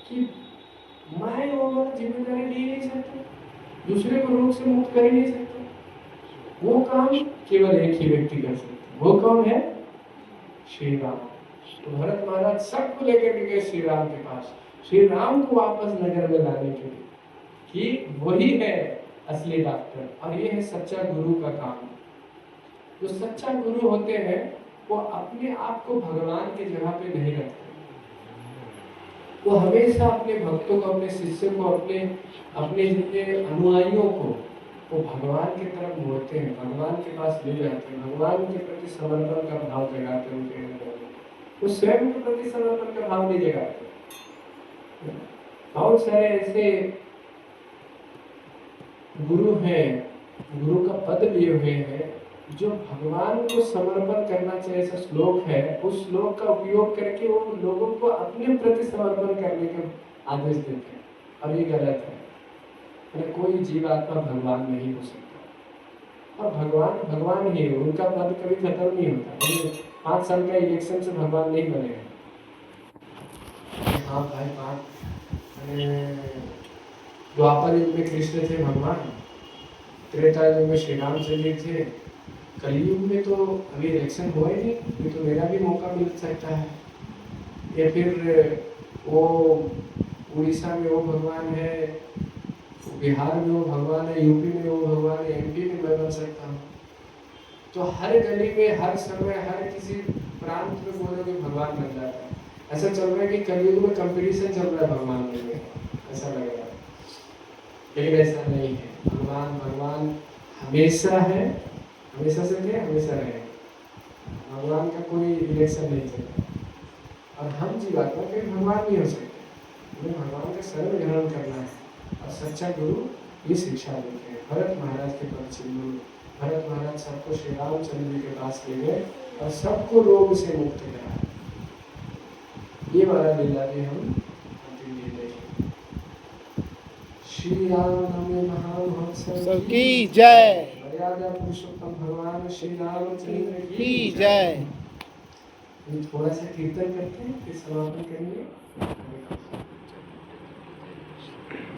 कि मैं वो जिम्मेदारी ले नहीं सकता, दूसरे को रोग से मुक्त कर ही नहीं सकता। वो काम केवल एक ही व्यक्ति कर सकता। वो कौन है? श्री राम। तो भरत महाराज सबको लेकर के गए श्री राम के पास, श्री राम को वापस नगर में लाने के लिए, कि वही है असली डॉक्टर और ये है सच्चा गुरु का काम। जो सच्चा गुरु होते हैं वो अपने आप को भगवान की जगह पे नहीं रखते, वो हमेशा अपने भक्तों को, अपने शिष्य को, अपने जितने अनुयायियों को वो भगवान की तरफ मोड़ते हैं, भगवान के पास ले जाते हैं, भगवान के प्रति समर्पण का भाव जगाते हैं उनके अंदर। वो स्वयं के प्रति समर्पण का भाव नहीं जगाते। बहुत सारे ऐसे गुरु हैं, गुरु का पद लिए हुए हैं, जो भगवान को समर्पण करना चाहिए ऐसा श्लोक है, उस श्लोक का उपयोग करके वो लोगों को अपने प्रति समर्पण करने का आदेश देते हैं। अब ये गलत है। कोई जीवात्मा भगवान नहीं हो सकता, और भगवान ही है, उनका पद कभी खत्म नहीं होता। 5 साल का इलेक्शन से भगवान नहीं बने हैं। हाँ भाई, द्वापर युग में कृष्ण थे भगवान, त्रेता युग में श्री रामचंद्र जी थे, कलयुग में तो अभी इलेक्शन हुआ ही नहीं, अभी तो मेरा भी मौका मिल सकता है। या फिर वो उड़ीसा में वो भगवान है, बिहार में वो भगवान है, यूपी में वो भगवान है, एमपी में मैं बन सकता हूँ। तो हर गली में, हर समय, हर किसी प्रांत में बोलोगे भगवान बन जाता है। ऐसा चल रहा है कि कलयुग में कंपटीशन चल रहा है भगवान बनने का, ऐसा लग रहा है, लेकिन ऐसा नहीं है। भगवान हमेशा है, हमेशा से थे, हमेशा रहे। भगवान का कोई इलेक्शन नहीं चलता, और हम जीवात्मा के भगवान नहीं हो सकते। हमें भगवान का शरण ग्रहण करना है, और सच्चा गुरु ये शिक्षा देते हैं। भरत महाराज के परिचय गुरु, भरत महाराज सबको श्री रामचंद्र जी के पास ले गए और सबको रोग से मुक्त कराया। ये वाला लीला भी हम अंतिम में देखें। श्री राम नवमी महामहोत्सव सबकी जय मर्यादा पुरुषोत्तम भगवान श्री रामचंद्र की जय। ये थोड़ा सा कीर्तन करते हैं फिर समापन करेंगे।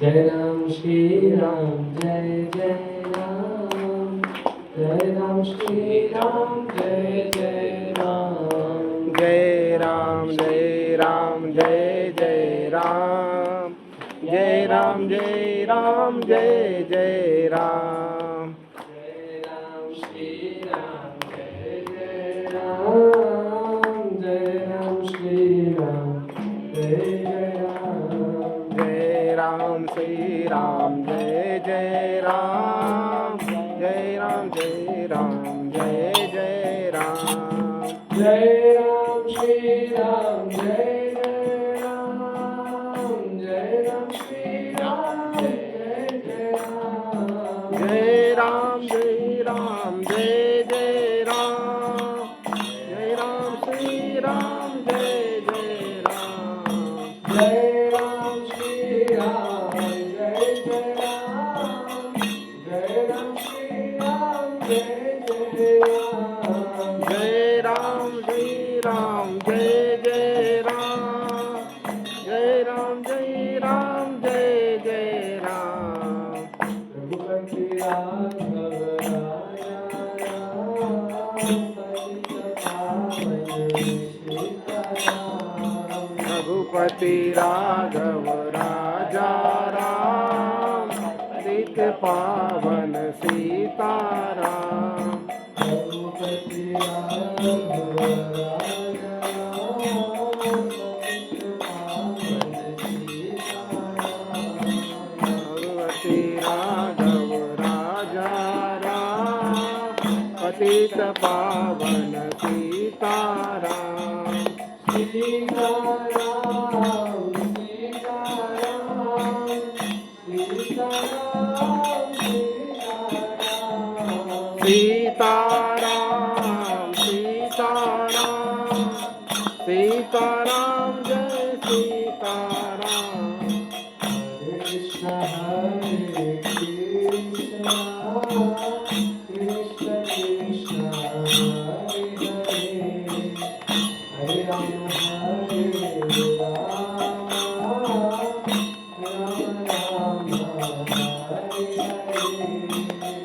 जय राम श्री राम जय जय राम, जय राम श्री राम जय जय राम, जय राम जय राम जय जय राम, जय राम जय राम जय जय राम, जय राम श्री राम जय जय राम, जय राम श्री राम जय जय राम, जय राम श्री राम जय जय राम, जय राम जय राम जय जय राम, जय राम श्री राम जय जय राम, जय राम श्री राम जय जय राम, जय राम जय राम जय जय राम, जय राम श्री राम जय जय राम, जय राम श्री राम जय जय राम, जय राम श्री राम जय जय राम, जय राम जय राम जय जय राम, जय राम जय राम जय जय राम, रघुपति राघव राजा राम, पतित पावन सीताराम, रघुपति राघव राजा राम, पतित पावन सीताराम, रघुपति राघव राजा राम, पतित पावन सीताराम, भगवती राघव राजा राम, पतित पावन सीताराम, सीताराम सीताराम सीताराम सीताराम, सीताराम सीताराम सीताराम जय सीताराम,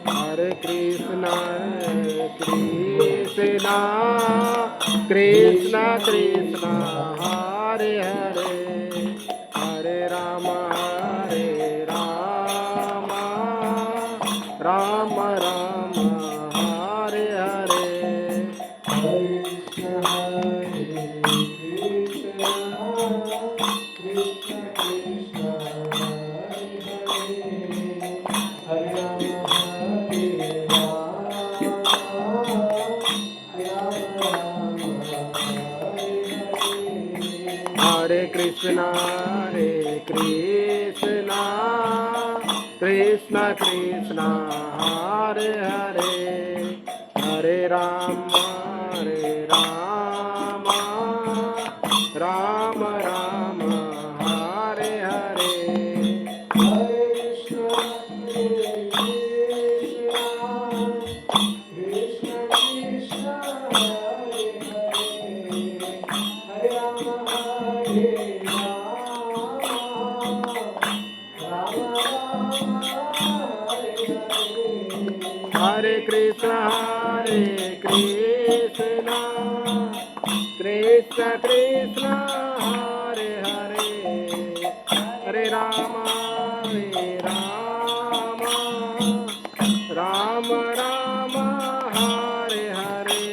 हरे कृष्णा कृष्ण कृष्ण कृष्ण हरे हरे, हरे राम राम राम हरे हरे, हरे कृष्णा कृष्णा कृष्णा कृष्णा हरे हरे, हरे राम राम राम हरे हरे, हरे कृष्ण कृष्ण कृष्ण हरे हरे, हरे राम राम हरे हरे, हरे कृष्णा कृष्णा कृष्णा हरे हरे, हरे राम राम राम हरे हरे, हरे कृष्ण कृष्ण कृष्ण हरे हरे, हरे राम राम हरे हरे, हरे कृष्णा कृष्णा कृष्णा हरे हरे, हरे राम राम राम हरे हरे,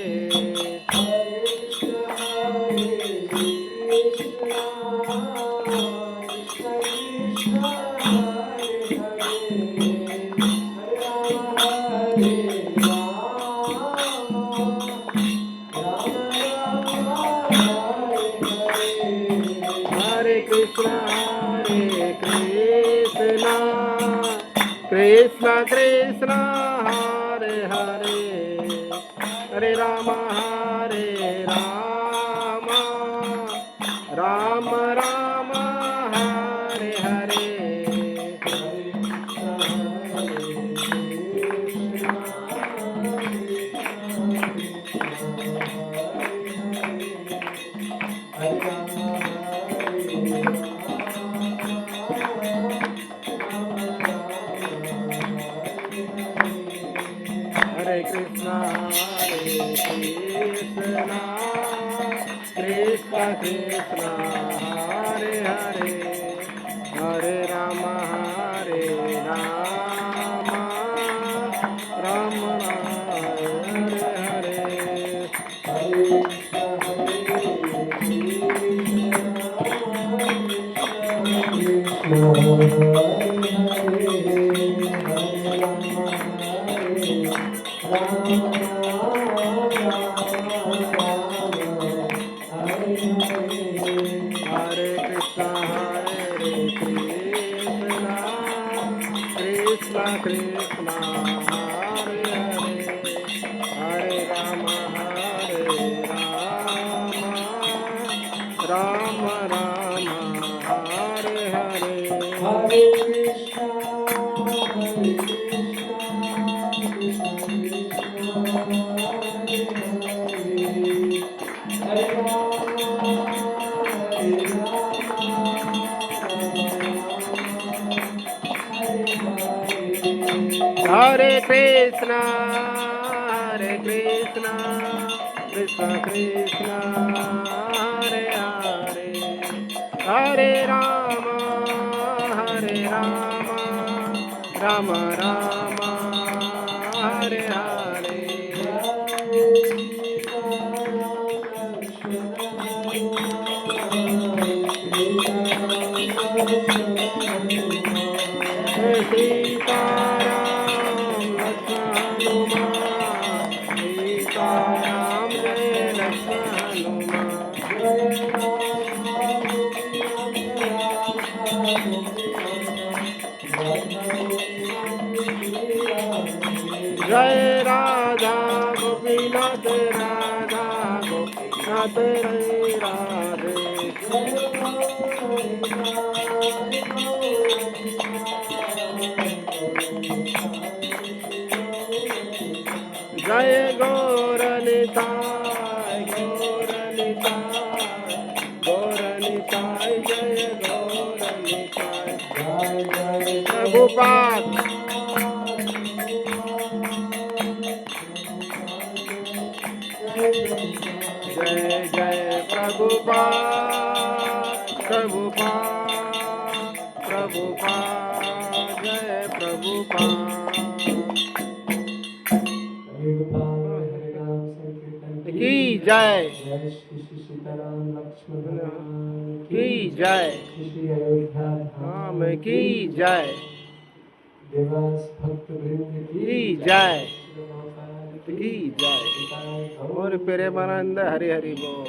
हरे कृष्ण कृष्ण कृष्ण हरे हरे, हरे राम हरे कृष्णा कृष्णा कृष्ण कृष्ण हरे हरे हरे राम राम राम हरे हरे हरे कृष्णा कृष्ण कृष्ण हरे हरे हरे राम राम हरे हरे हरे कृष्णा कृष्ण कृष्ण हरे हरे हरे राम राम हरे हरे हरे कृष्णा कृष्ण कृष्ण हरे हरे कृष्णा कृष्ण कृष्ण हरे हरे हरे राम राम राम हरे हरे सीताराम लक्ष्मण हनुमान सीताराम जय लक्ष्मण जय राधा गोपीनाथ रे राधे जय गौर निताय जय गौर निताय प्रभुपाद जय जय प्रभुपाद जय प्रभुपाद की जय सीताराम लक्ष्मण की जय अयोध्या राम की जय देवास भक्त वृंद की जय की जय और प्रेमानंद हरि हरि बोल।